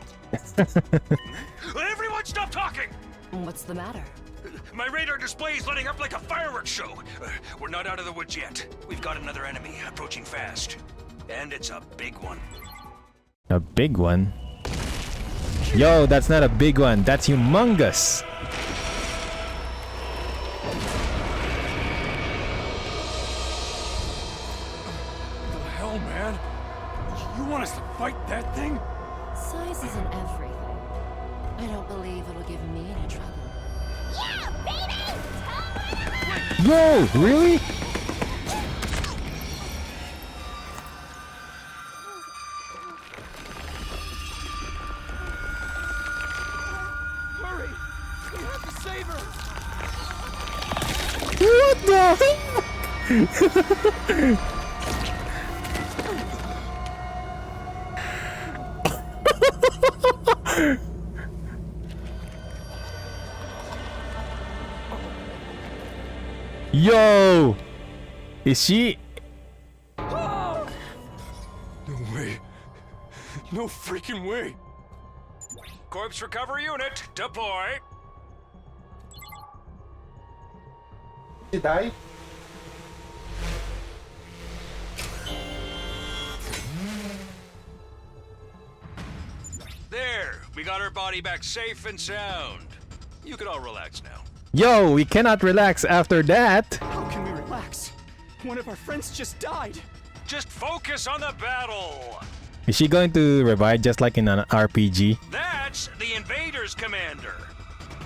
Everyone stop talking! What's the matter? My radar display is lighting up like a fireworks show. We're not out of the woods yet. We've got another enemy approaching fast. And it's a big one. A big one? Yo, that's not a big one. That's humongous. What the hell, man? You want us to fight that thing? Size isn't everything. I don't believe it'll give me any trouble. Yeah, baby! Yo, really? Hurry! We have to save her! What the? Yo! Is she? No way. No freaking way. Corpse recovery unit, deploy. She died? There, we got her body back safe and sound. You can all relax now. Yo, we cannot relax after that. How can we relax? One of our friends just died. Just focus on the battle. Is she going to revive just like in an RPG? That's the Invaders Commander.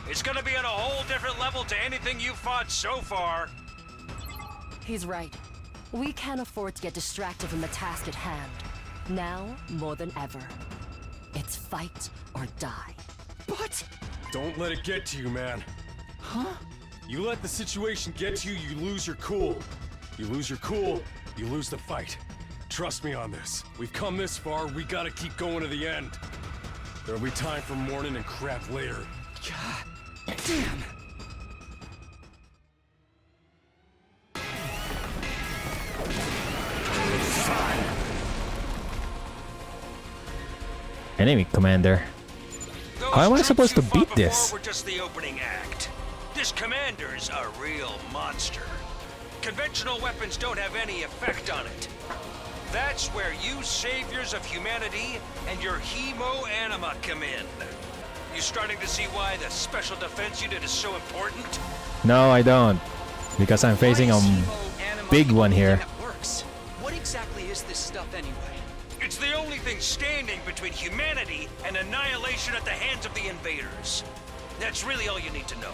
It's gonna be on a whole different level to anything you've fought so far. He's right. We can't afford to get distracted from the task at hand. Now, more than ever. It's fight or die. But... Don't let it get to you, man. Huh? You let the situation get to you, you lose your cool. You lose your cool, you lose the fight. Trust me on this. We've come this far, we gotta keep going to the end. There'll be time for mourning and crap later. God damn! Enemy commander. How am I supposed to beat this? Were just the opening act. This commander's a real monster. Conventional weapons don't have any effect on it. That's where you saviors of humanity and your hemo-anima come in. You starting to see why the Special Defense Unit is so important? No, I don't. Because I'm facing a big one here. That works. What exactly is this stuff anyway? It's the only thing standing between humanity and annihilation at the hands of the invaders. That's really all you need to know.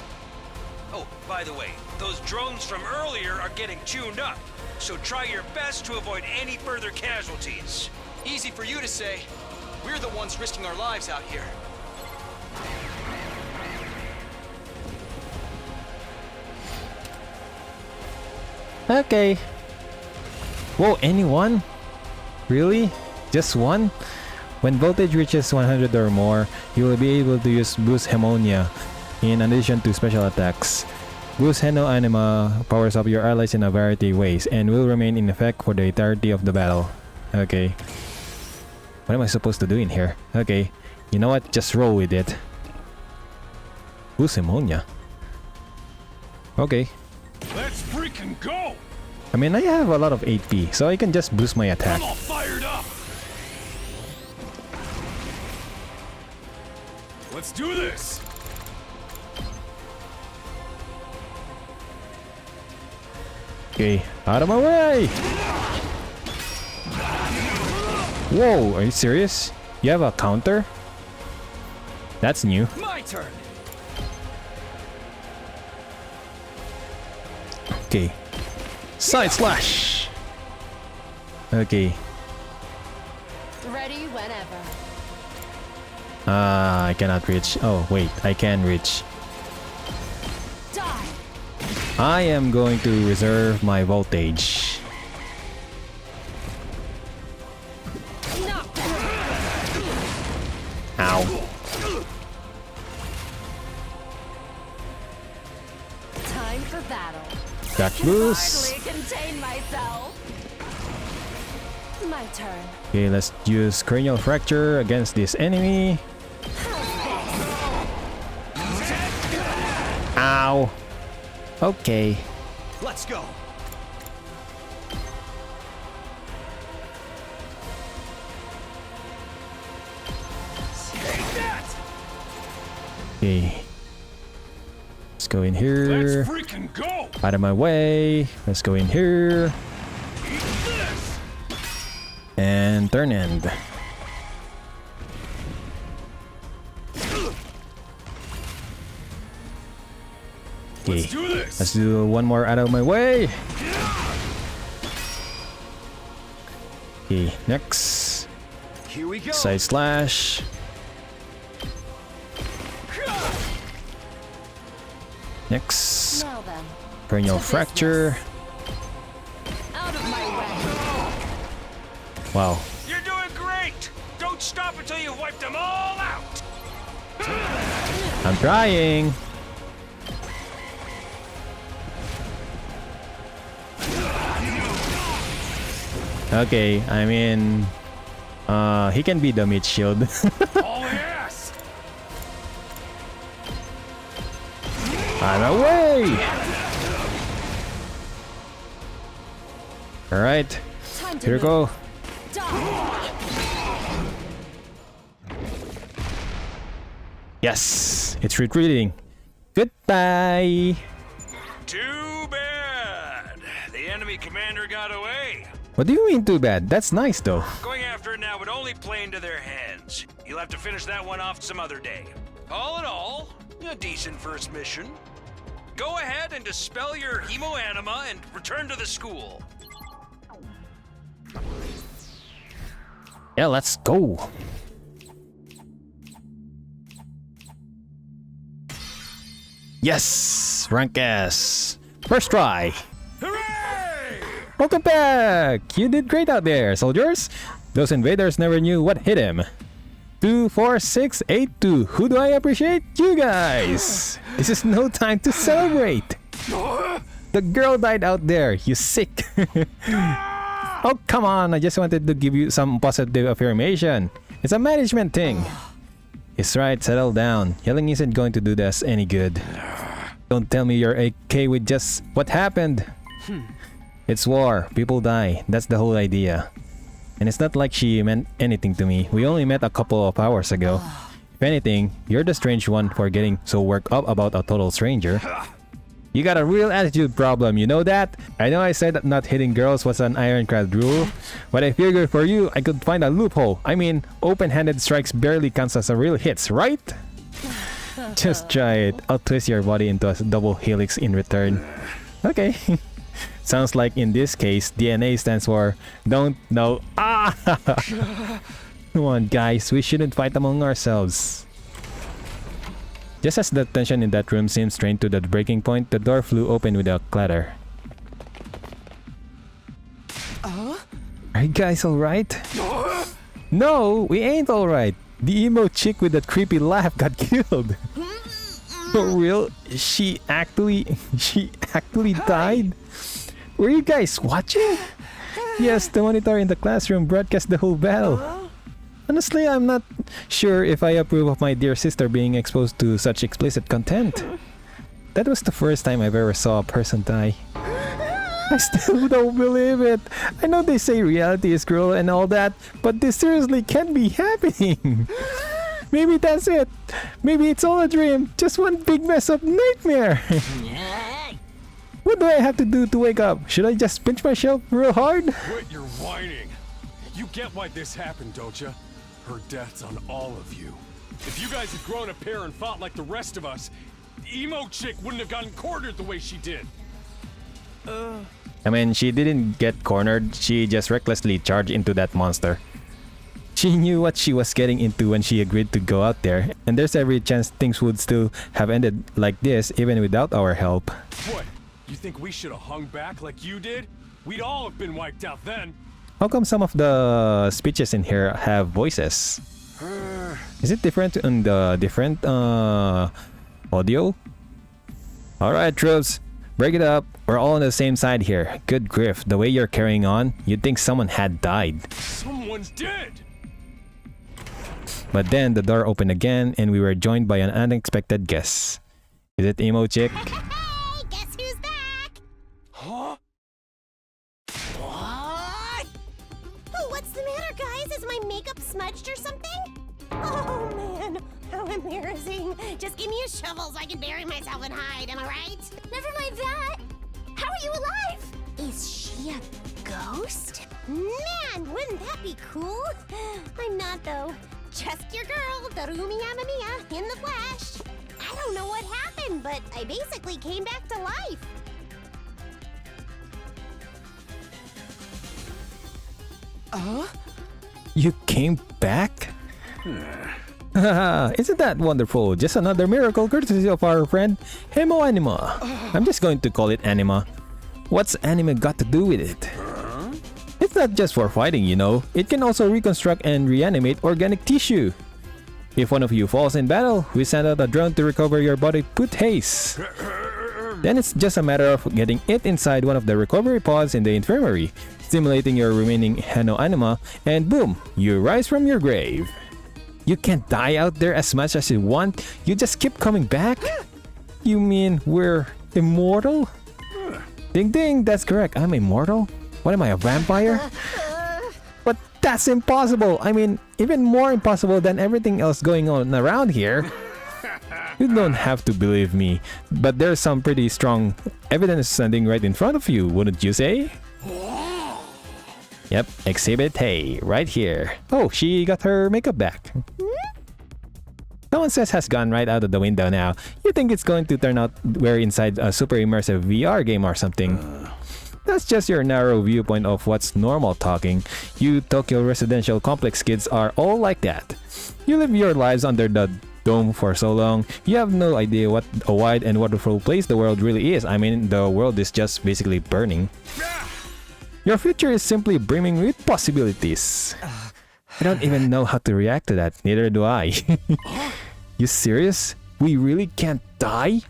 Oh, by the way, those drones from earlier are getting tuned up, so try your best to avoid any further casualties. Easy for you to say. We're the ones risking our lives out here. Okay. Whoa, anyone? Really? Just one? When voltage reaches 100 or more, you will be able to use Boost Hemonia in addition to special attacks. Boost Heno Anima powers up your allies in a variety of ways and will remain in effect for the entirety of the battle. Okay. What am I supposed to do in here? Okay. You know what? Just roll with it. Boost Hemonia. Okay. Let's freaking go! I mean, I have a lot of HP, so I can just boost my attack. I'm all fired up! Let's do this! Okay, out of my way! Whoa, are you serious? You have a counter? That's new. My turn! Okay. Side slash! Okay. Ready whenever. I cannot reach. Oh, wait, I can reach. Die! I am going to reserve my voltage. No! Ow. Time for battle. Back boost. Hardly contain myself. My turn. Okay, let's use cranial fracture against this enemy. Ow. Okay. Let's go. Okay. Let's go in here. Let's freaking go. Out of my way. Let's go in here. And turn end. Okay, let's do one more out of my way. Okay, next. Here we go. Side slash. Next. Now then. Cranial fracture. Out of my way. Wow. You're doing great. Don't stop until you've wiped them all out. I'm trying. Okay, I mean, he can be the mid shield. All yes. Out of the way! Alright, here we go. Yes, it's retreating. Goodbye! Too bad. The enemy commander got away. What do you mean too bad? That's nice though. Going after it now would only play into their hands. You'll have to finish that one off some other day. All in all, a decent first mission. Go ahead and dispel your hemoanima and return to the school. Yeah, let's go. Yes! Rank S. First try. Hooray! Welcome back! You did great out there, soldiers! Those invaders never knew what hit him. 2, 4, 6, 8, 2. Who do I appreciate? You guys! This is no time to celebrate! The girl died out there, you sick! Oh, come on, I just wanted to give you some positive affirmation. It's a management thing. It's right, settle down. Yelling isn't going to do us any good. Don't tell me you're okay with just what happened. It's war, people die, that's the whole idea. And it's not like she meant anything to me. We only met a couple of hours ago. If anything, you're the strange one for getting so worked up about a total stranger. You got a real attitude problem, you know that? I know I said that not hitting girls was an ironclad rule, but I figured for you I could find a loophole. I mean, open-handed strikes barely counts as a real hits, right? Just try it. I'll twist your body into a double helix in return. Okay. Sounds like in this case, DNA stands for don't know. Ah! Come on, guys, we shouldn't fight among ourselves. Just as the tension in that room seemed strained to the breaking point, the door flew open with a clatter. Are you guys alright? No, we ain't alright. The emo chick with that creepy laugh got killed. For real? She actually died? Were you guys watching? Yes, the monitor in the classroom broadcast the whole battle. Honestly, I'm not sure if I approve of my dear sister being exposed to such explicit content. That was the first time I've ever saw a person die. I still don't believe it. I know they say reality is cruel and all that, but this seriously can't be happening. Maybe that's it. Maybe it's all a dream. Just one big mess up nightmare. What do I have to do to wake up? Should I just pinch myself real hard? Quit your whining. You get why this happened, don't you? Her death's on all of you. If you guys had grown a pair and fought like the rest of us, emo chick wouldn't have gotten cornered the way she did. I mean, she didn't get cornered. She just recklessly charged into that monster. She knew what she was getting into when she agreed to go out there, and there's every chance things would still have ended like this even without our help. What? You think we should have hung back like you did? We'd all have been wiped out then. How come some of the speeches in here have voices? Is it different on the different audio? Alright, troops. Break it up. We're all on the same side here. Good grief, the way you're carrying on, you'd think someone had died. Someone's dead! But then the door opened again and we were joined by an unexpected guest. Is it Emo Chick? Hey, guess who's back? Huh? What? Oh, what's the matter, guys? Is my makeup smudged or something? Oh, man. How embarrassing. Just give me a shovel so I can bury myself and hide, am I right? Never mind that. How are you alive? Is she a ghost? Man, wouldn't that be cool? I'm not, though. Just your girl, Darumi Amamiya, in the flesh. I don't know what happened, but I basically came back to life. You came back? Isn't that wonderful? Just another miracle courtesy of our friend Hemo Anima. I'm just going to call it Anima. What's anime got to do with it? It's not just for fighting, you know. It can also reconstruct and reanimate organic tissue. If one of you falls in battle, we send out a drone to recover your body put haste. Then it's just a matter of getting it inside one of the recovery pods in the infirmary, stimulating your remaining Heno Anima, and boom, you rise from your grave. You can't die out there as much as you want, you just keep coming back? You mean we're immortal? Ding ding, that's correct, I'm immortal? What am I, a vampire? But that's impossible! I mean, even more impossible than everything else going on around here. You don't have to believe me, but there's some pretty strong evidence standing right in front of you, wouldn't you say? Yep, exhibit A, right here. Oh, she got her makeup back. Someone says has gone right out of the window now. You think it's going to turn out we're inside a super immersive VR game or something. That's just your narrow viewpoint of what's normal talking. You Tokyo residential complex kids are all like that. You live your lives under the dome for so long, you have no idea what a wide and wonderful place the world really is. I mean, the world is just basically burning. Your future is simply brimming with possibilities. I don't even know how to react to that, neither do I. You serious? We really can't die?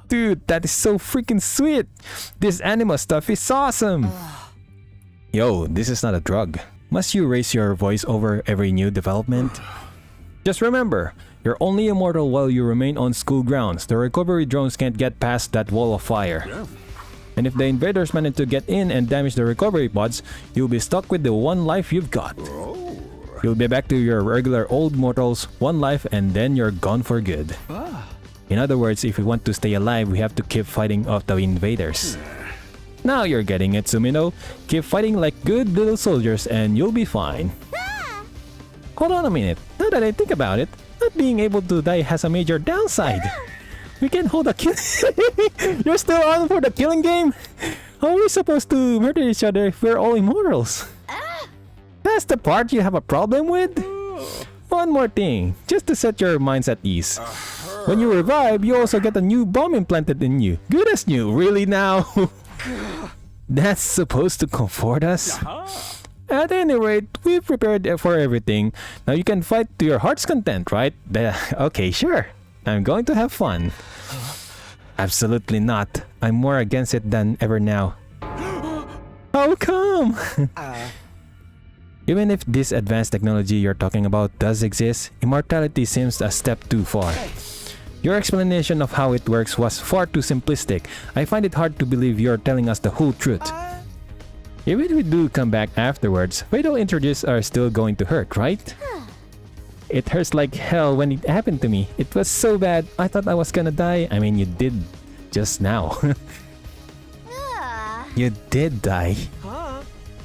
Dude, that is so freaking sweet! This anima stuff is awesome! Yo, this is not a drug. Must you raise your voice over every new development? Just remember, you're only immortal while you remain on school grounds. The recovery drones can't get past that wall of fire. And if the invaders manage to get in and damage the recovery pods, you'll be stuck with the one life you've got. You'll be back to your regular old mortals, one life, and then you're gone for good. In other words, if we want to stay alive, we have to keep fighting off the invaders. Now you're getting it, Sumino. Keep fighting like good little soldiers and you'll be fine. Hold on a minute. Now that I think about it, not being able to die has a major downside. We can hold a kill. You're still on for the killing game? How are we supposed to murder each other if we're all immortals? That's the part you have a problem with? One more thing, just to set your minds at ease. When you revive, you also get a new bomb implanted in you. Good as new, really now? That's supposed to comfort us? At any rate, we've prepared for everything. Now you can fight to your heart's content, right? Okay, sure. I'm going to have fun. Absolutely not. I'm more against it than ever now. How come? Even if this advanced technology you're talking about does exist, immortality seems a step too far. Your explanation of how it works was far too simplistic. I find it hard to believe you're telling us the whole truth. Even if we do come back afterwards, fatal injuries are still going to hurt, right? It hurts like hell when it happened to me. It was so bad, I thought I was gonna die. I mean, you did just now. You did die.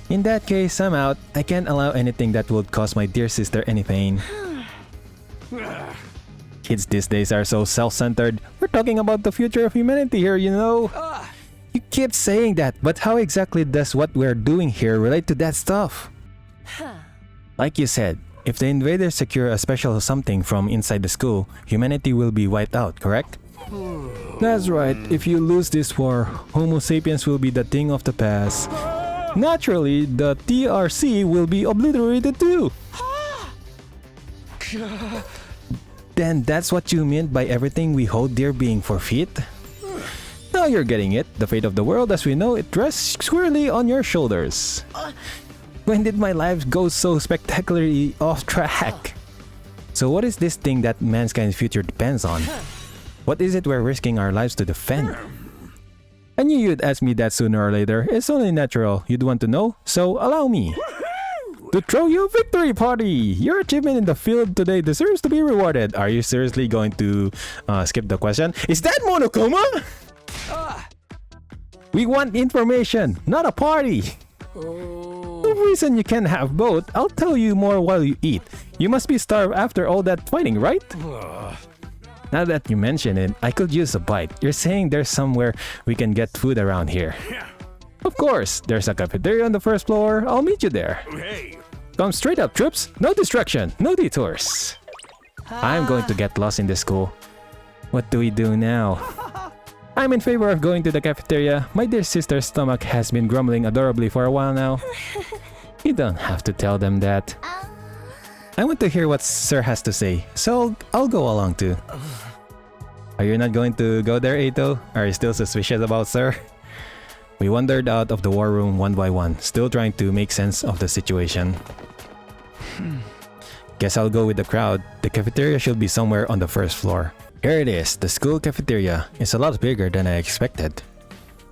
In that case, I'm out. I can't allow anything that would cause my dear sister any pain. Kids these days are so self-centered. We're talking about the future of humanity here, you know? You keep saying that, but how exactly does what we're doing here relate to that stuff? Like you said, if the invaders secure a special something from inside the school, humanity will be wiped out, correct? That's right. If you lose this war, Homo sapiens will be the thing of the past. Naturally, the TRC will be obliterated too. Then that's what you meant by everything we hold dear being forfeit? Now you're getting it. The fate of the world as we know it rests squarely on your shoulders. When did my life go so spectacularly off track? So what is this thing that mankind's future depends on? What is it we're risking our lives to defend? I knew you'd ask me that sooner or later. It's only natural. You'd want to know, so allow me to throw you a victory party! Your achievement in the field today deserves to be rewarded. Are you seriously going to skip the question? Is that Monokuma? We want information, not a party! No reason you can't have both. I'll tell you more while you eat. You must be starved after all that fighting, right? Now that you mention it, I could use a bite. You're saying there's somewhere we can get food around here. Of course, there's a cafeteria on the first floor. I'll meet you there. Hey. Come straight up, troops. No distraction, no detours. I'm going to get lost in this school. What do we do now? I'm in favor of going to the cafeteria. My dear sister's stomach has been grumbling adorably for a while now. You don't have to tell them that. I want to hear what Sir has to say, so I'll go along too. Are you not going to go there, Eito? Are you still suspicious about Sir? We wandered out of the war room one by one, still trying to make sense of the situation. Guess I'll go with the crowd. The cafeteria should be somewhere on the first floor. Here it is, the school cafeteria. It's a lot bigger than I expected.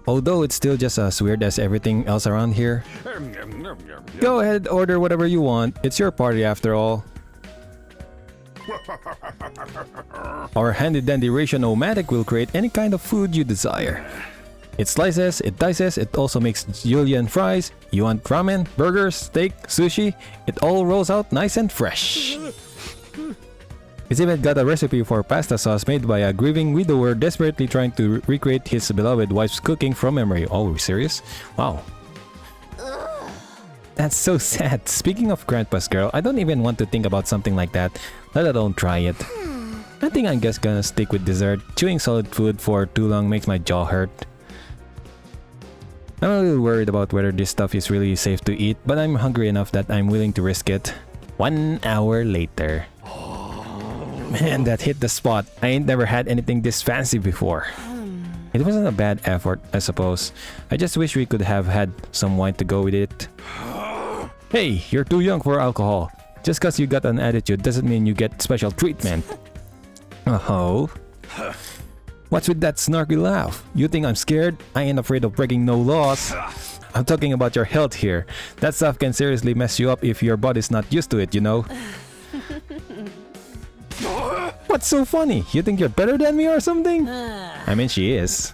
Although it's still just as weird as everything else around here. Go ahead, order whatever you want. It's your party after all. Our handy-dandy ratio-o-matic will create any kind of food you desire. It slices, it dices, it also makes julienne fries. You want ramen, burgers, steak, sushi? It all rolls out nice and fresh. It's even got a recipe for pasta sauce made by a grieving widower desperately trying to recreate his beloved wife's cooking from memory. Oh, serious? Wow. That's so sad. Speaking of grandpa's girl, I don't even want to think about something like that, let alone try it. I think I'm just gonna stick with dessert. Chewing solid food for too long makes my jaw hurt. I'm a little worried about whether this stuff is really safe to eat, but I'm hungry enough that I'm willing to risk it. 1 hour later. Man, that hit the spot. I ain't never had anything this fancy before. It wasn't a bad effort, I suppose. I just wish we could have had some wine to go with it. Hey, you're too young for alcohol. Just cause you got an attitude doesn't mean you get special treatment. Oh. What's with that snarky laugh? You think I'm scared? I ain't afraid of breaking no laws. I'm talking about your health here. That stuff can seriously mess you up if your body's not used to it, you know? What's so funny? You think you're better than me or something? I mean, she is.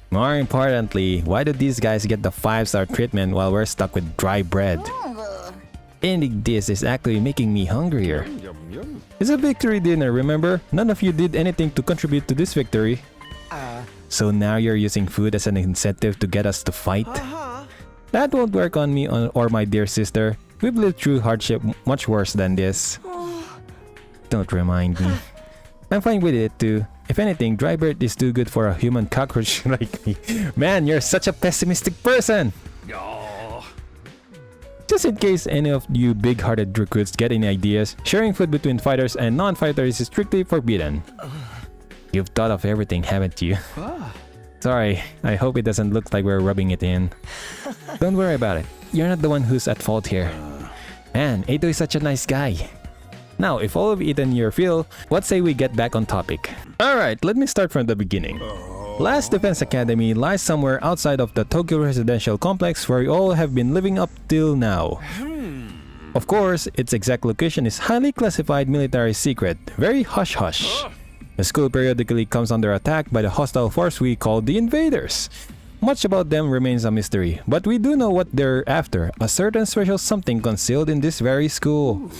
More importantly, why do these guys get the 5-star treatment while we're stuck with dry bread? Eating this is actually making me hungrier. It's a victory dinner, remember? None of you did anything to contribute to this victory. So now you're using food as an incentive to get us to fight? That won't work on me or my dear sister. We've lived through hardship much worse than this. Don't remind me. I'm fine with it too. If anything, dry bread is too good for a human cockroach like me. Man, you're such a pessimistic person! Just in case any of you big-hearted recruits get any ideas, sharing food between fighters and non-fighters is strictly forbidden. You've thought of everything, haven't you? Sorry, I hope it doesn't look like we're rubbing it in. Don't worry about it. You're not the one who's at fault here. Man, Eito is such a nice guy. Now, if all have eaten your fill, what say we get back on topic? Alright, let me start from the beginning. Last Defense Academy lies somewhere outside of the Tokyo residential complex where we all have been living up till now. Of course, its exact location is highly classified military secret, very hush-hush. The school periodically comes under attack by the hostile force we call the Invaders. Much about them remains a mystery, but we do know what they're after, a certain special something concealed in this very school.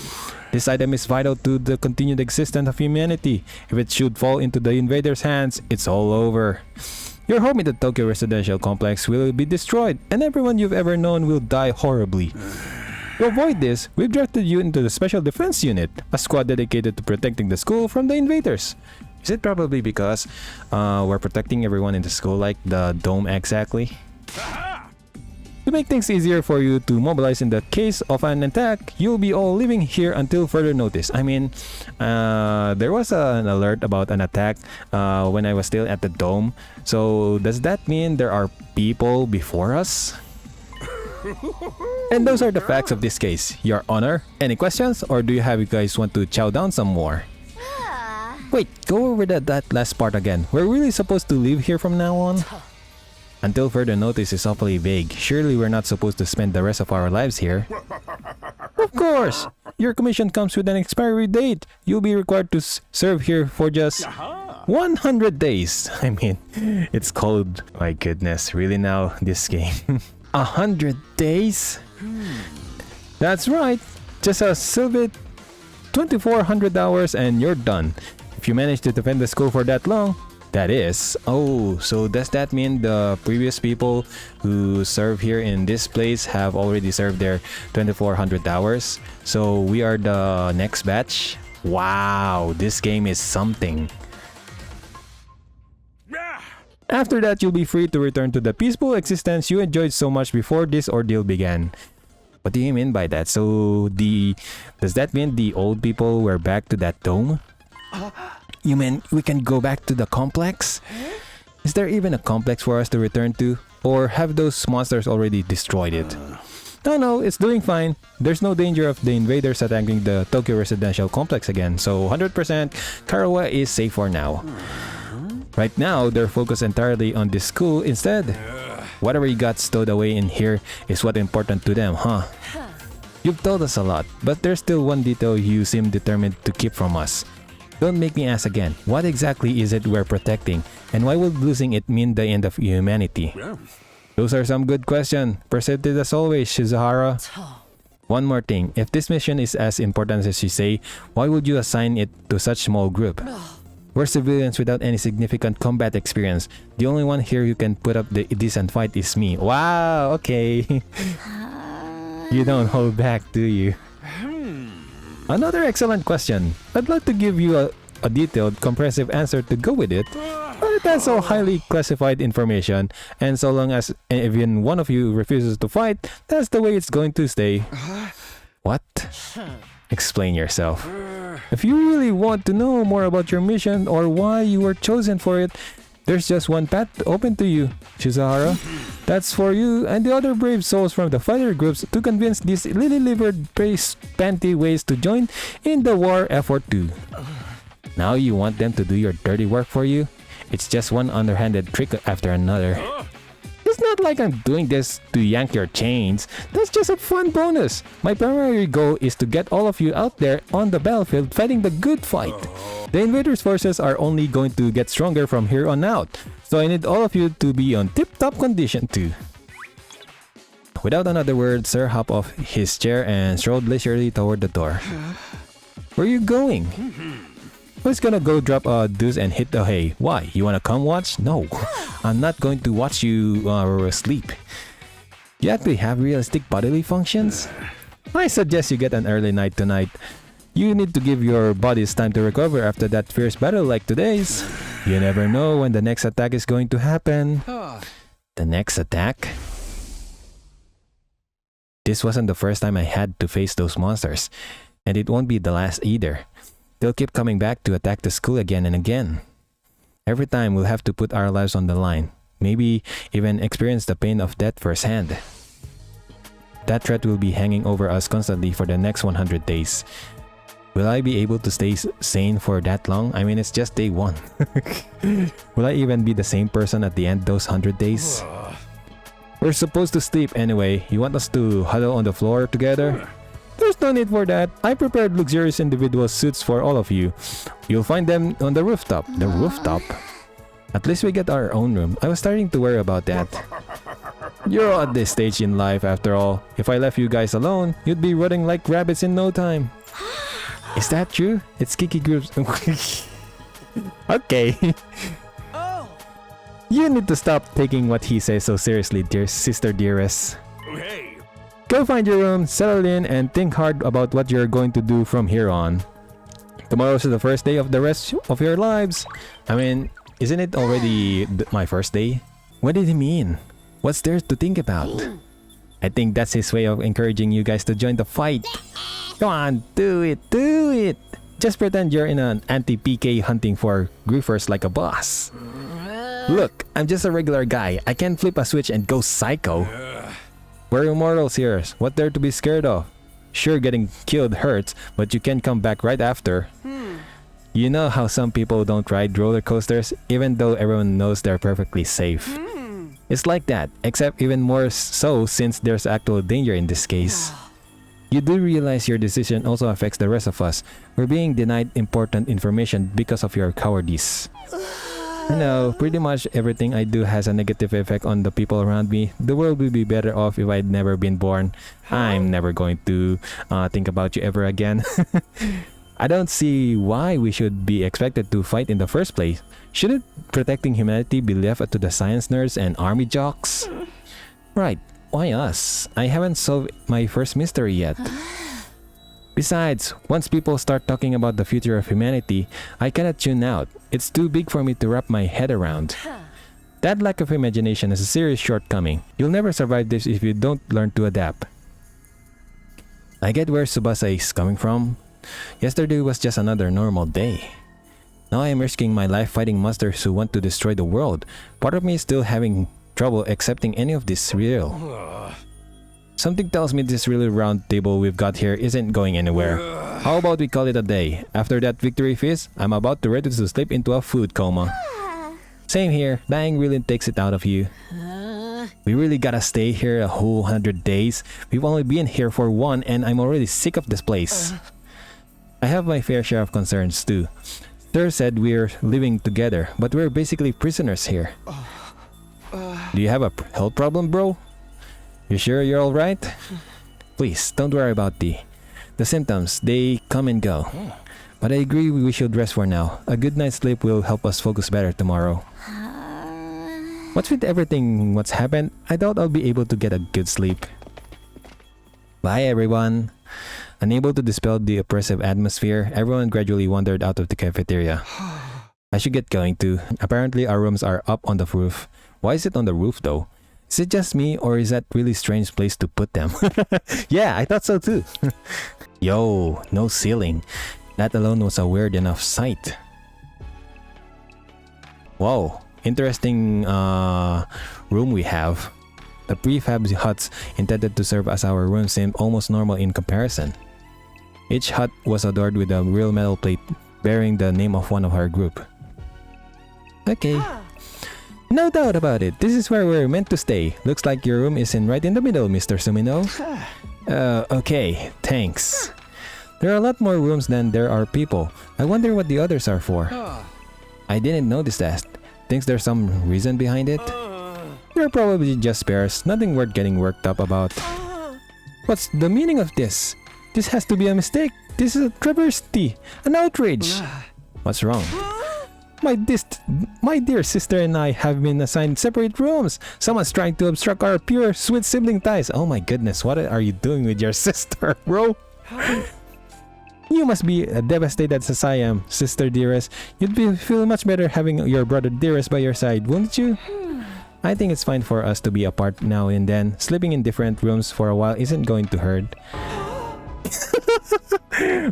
This item is vital to the continued existence of humanity. If it should fall into the invaders' hands, it's all over. Your home in the Tokyo residential complex will be destroyed, and everyone you've ever known will die horribly. To avoid this, we've drafted you into the Special Defense Unit, a squad dedicated to protecting the school from the invaders. Is it probably because we're protecting everyone in the school like the dome exactly? To make things easier for you to mobilize in the case of an attack, you'll be all living here until further notice. I mean, there was an alert about an attack when I was still at the dome. So does that mean there are people before us? And those are the facts of this case, Your Honor. Any questions, or do you guys want to chow down some more? Wait, go over that last part again. We're really supposed to live here from now on? Until further notice is awfully vague. Surely we're not supposed to spend the rest of our lives here. Of course! Your commission comes with an expiry date. You'll be required to serve here for just 100 days. I mean, it's cold. My goodness, really now, this game. 100 days? That's right. Just a silver 2,400 hours and you're done. If you manage to defend the school for that long, that is. Oh, so does that mean the previous people who serve here in this place have already served their 2,400 hours? So we are the next batch? Wow, this game is something. After that, you'll be free to return to the peaceful existence you enjoyed so much before this ordeal began. What do you mean by that? So does that mean the old people were back to that dome? You mean we can go back to the complex? Is there even a complex for us to return to? Or have those monsters already destroyed it? No, it's doing fine. There's no danger of the invaders attacking the Tokyo residential complex again, so 100% Karawa is safe for now. Right now, they're focused entirely on this school instead. Whatever you got stowed away in here is what's important to them, huh? You've told us a lot, but there's still one detail you seem determined to keep from us. Don't make me ask again, what exactly is it we're protecting, and why would losing it mean the end of humanity? Those are some good questions. Perceptive as always, Shizuhara. One more thing, if this mission is as important as you say, why would you assign it to such small group? We're civilians without any significant combat experience. The only one here who can put up the decent fight is me. Wow, okay. You don't hold back, do you? Another excellent question. I'd like to give you a detailed, comprehensive answer to go with it, but that's all highly classified information, and so long as even one of you refuses to fight, that's the way it's going to stay. What? Explain yourself. If you really want to know more about your mission or why you were chosen for it, there's just one path open to you, Shizuhara. That's for you and the other brave souls from the fighter groups to convince these lily-livered panty ways to join in the war effort too. Now you want them to do your dirty work for you? It's just one underhanded trick after another. It's not like I'm doing this to yank your chains. That's just a fun bonus. My primary goal is to get all of you out there on the battlefield fighting the good fight. The invaders' forces are only going to get stronger from here on out, so I need all of you to be on tip-top condition too. Without another word, Sir hopped off his chair and strolled leisurely toward the door. Where are you going? I was gonna go drop a deuce and hit the hay. Why? You wanna come watch? No, I'm not going to watch you sleep. You actually have realistic bodily functions? I suggest you get an early night tonight. You need to give your bodies time to recover after that fierce battle like today's. You never know when the next attack is going to happen. The next attack? This wasn't the first time I had to face those monsters, and it won't be the last either. They'll keep coming back to attack the school again and again. Every time we'll have to put our lives on the line, maybe even experience the pain of death firsthand. That threat will be hanging over us constantly for the next 100 days. Will I be able to stay sane for that long? I mean, it's just day one. Will I even be the same person at the end of those 100 days? We're supposed to sleep anyway. You want us to huddle on the floor together? There's no need for that. I prepared luxurious individual suits for all of you. You'll find them on the rooftop. The rooftop? At least we get our own room. I was starting to worry about that. You're at this stage in life after all. If I left you guys alone, you'd be rotting like rabbits in no time. Is that true? It's Kiki Group's... Okay. You need to stop taking what he says so seriously, dear sister dearest. Hey. Go find your room, settle in, and think hard about what you're going to do from here on. Tomorrow's the first day of the rest of your lives. I mean, isn't it already my first day? What did he mean? What's there to think about? I think that's his way of encouraging you guys to join the fight. Come on, do it, do it! Just pretend you're in an anti-PK hunting for griefers like a boss. Look, I'm just a regular guy. I can flip a switch and go psycho. We're immortals here. What there to be scared of? Sure, getting killed hurts, but you can come back right after. You know how some people don't ride roller coasters, even though everyone knows they're perfectly safe. It's like that, except even more so since there's actual danger in this case. You do realize your decision also affects the rest of us. We're being denied important information because of your cowardice. No, pretty much everything I do has a negative effect on the people around me. The world would be better off if I'd never been born. I'm never going to think about you ever again. I don't see why we should be expected to fight in the first place. Shouldn't protecting humanity be left to the science nerds and army jocks? Right, why us? I haven't solved my first mystery yet. Besides, once people start talking about the future of humanity, I cannot tune out. It's too big for me to wrap my head around. That lack of imagination is a serious shortcoming. You'll never survive this if you don't learn to adapt. I get where Tsubasa is coming from. Yesterday was just another normal day. Now I am risking my life fighting monsters who want to destroy the world. Part of me is still having trouble accepting any of this real. Something tells me this really round table we've got here isn't going anywhere. How about we call it a day? After that victory feast, I'm about to ready to slip into a food coma. Same here, dying really takes it out of you. We really gotta stay here a whole 100 days. We've only been here for one and I'm already sick of this place. I have my fair share of concerns too. Sir said we're living together, but we're basically prisoners here. Do you have a health problem, bro? You sure you're alright? Please, don't worry about the symptoms. They come and go. But I agree we should rest for now. A good night's sleep will help us focus better tomorrow. What's with everything what's happened? I doubt I'll be able to get a good sleep. Bye everyone. Unable to dispel the oppressive atmosphere, everyone gradually wandered out of the cafeteria. I should get going too. Apparently our rooms are up on the roof. Why is it on the roof though? Is it just me or is that really strange place to put them? Yeah, I thought so too. Yo, no ceiling. That alone was a weird enough sight. Whoa, interesting room we have. The prefab huts intended to serve as our room seemed almost normal in comparison. Each hut was adorned with a real metal plate bearing the name of one of our group. Okay. No doubt about it. This is where we're meant to stay. Looks like your room is right in the middle, Mr. Sumino. Okay. Thanks. There are a lot more rooms than there are people. I wonder what the others are for. I didn't notice that. Thinks there's some reason behind it? They're probably just spares. Nothing worth getting worked up about. What's the meaning of this? This has to be a mistake. This is a travesty. An outrage. What's wrong? My dear sister and I have been assigned separate rooms. Someone's trying to obstruct our pure, sweet sibling ties. Oh my goodness, what are you doing with your sister, bro? You must be devastated as I am, sister dearest. You'd feel much better having your brother dearest by your side, wouldn't you? I think it's fine for us to be apart now and then. Sleeping in different rooms for a while isn't going to hurt.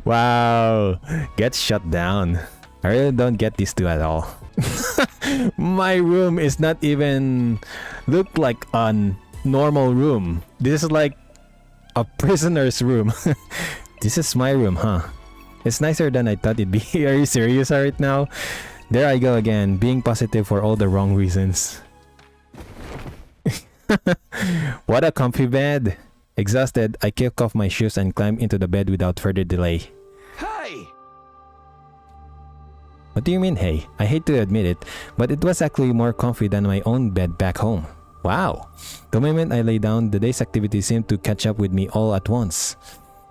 Wow, get shut down. I really don't get these two at all. My room is not even look like a normal room. This is like a prisoner's room. This is my room, huh? It's nicer than I thought it'd be. Are you serious right now? There I go again, being positive for all the wrong reasons. What a comfy bed. Exhausted, I kick off my shoes and climb into the bed without further delay. Hey! What do you mean, hey? I hate to admit it, but it was actually more comfy than my own bed back home. Wow! The moment I lay down, the day's activity seemed to catch up with me all at once.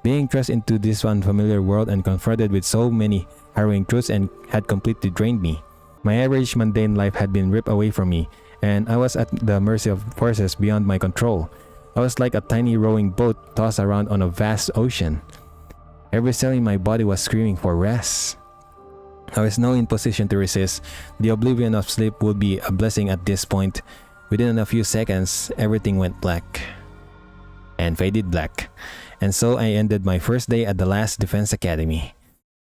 Being thrust into this unfamiliar world and confronted with so many harrowing truths had completely drained me. My average mundane life had been ripped away from me, and I was at the mercy of forces beyond my control. I was like a tiny rowing boat tossed around on a vast ocean. Every cell in my body was screaming for rest. I was now in position to resist. The oblivion of sleep would be a blessing at this point. Within a few seconds, everything went black. and faded black. And so I ended my first day at the last defense academy.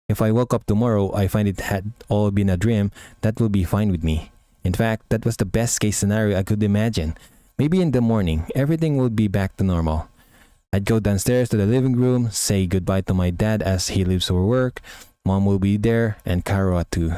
If I woke up tomorrow, I find it had all been a dream, that will be fine with me. In fact, that was the best case scenario I could imagine. Maybe in the morning, everything will be back to normal. I'd go downstairs to the living room, say goodbye to my dad as he leaves for work. Mom will be there, and Kara too.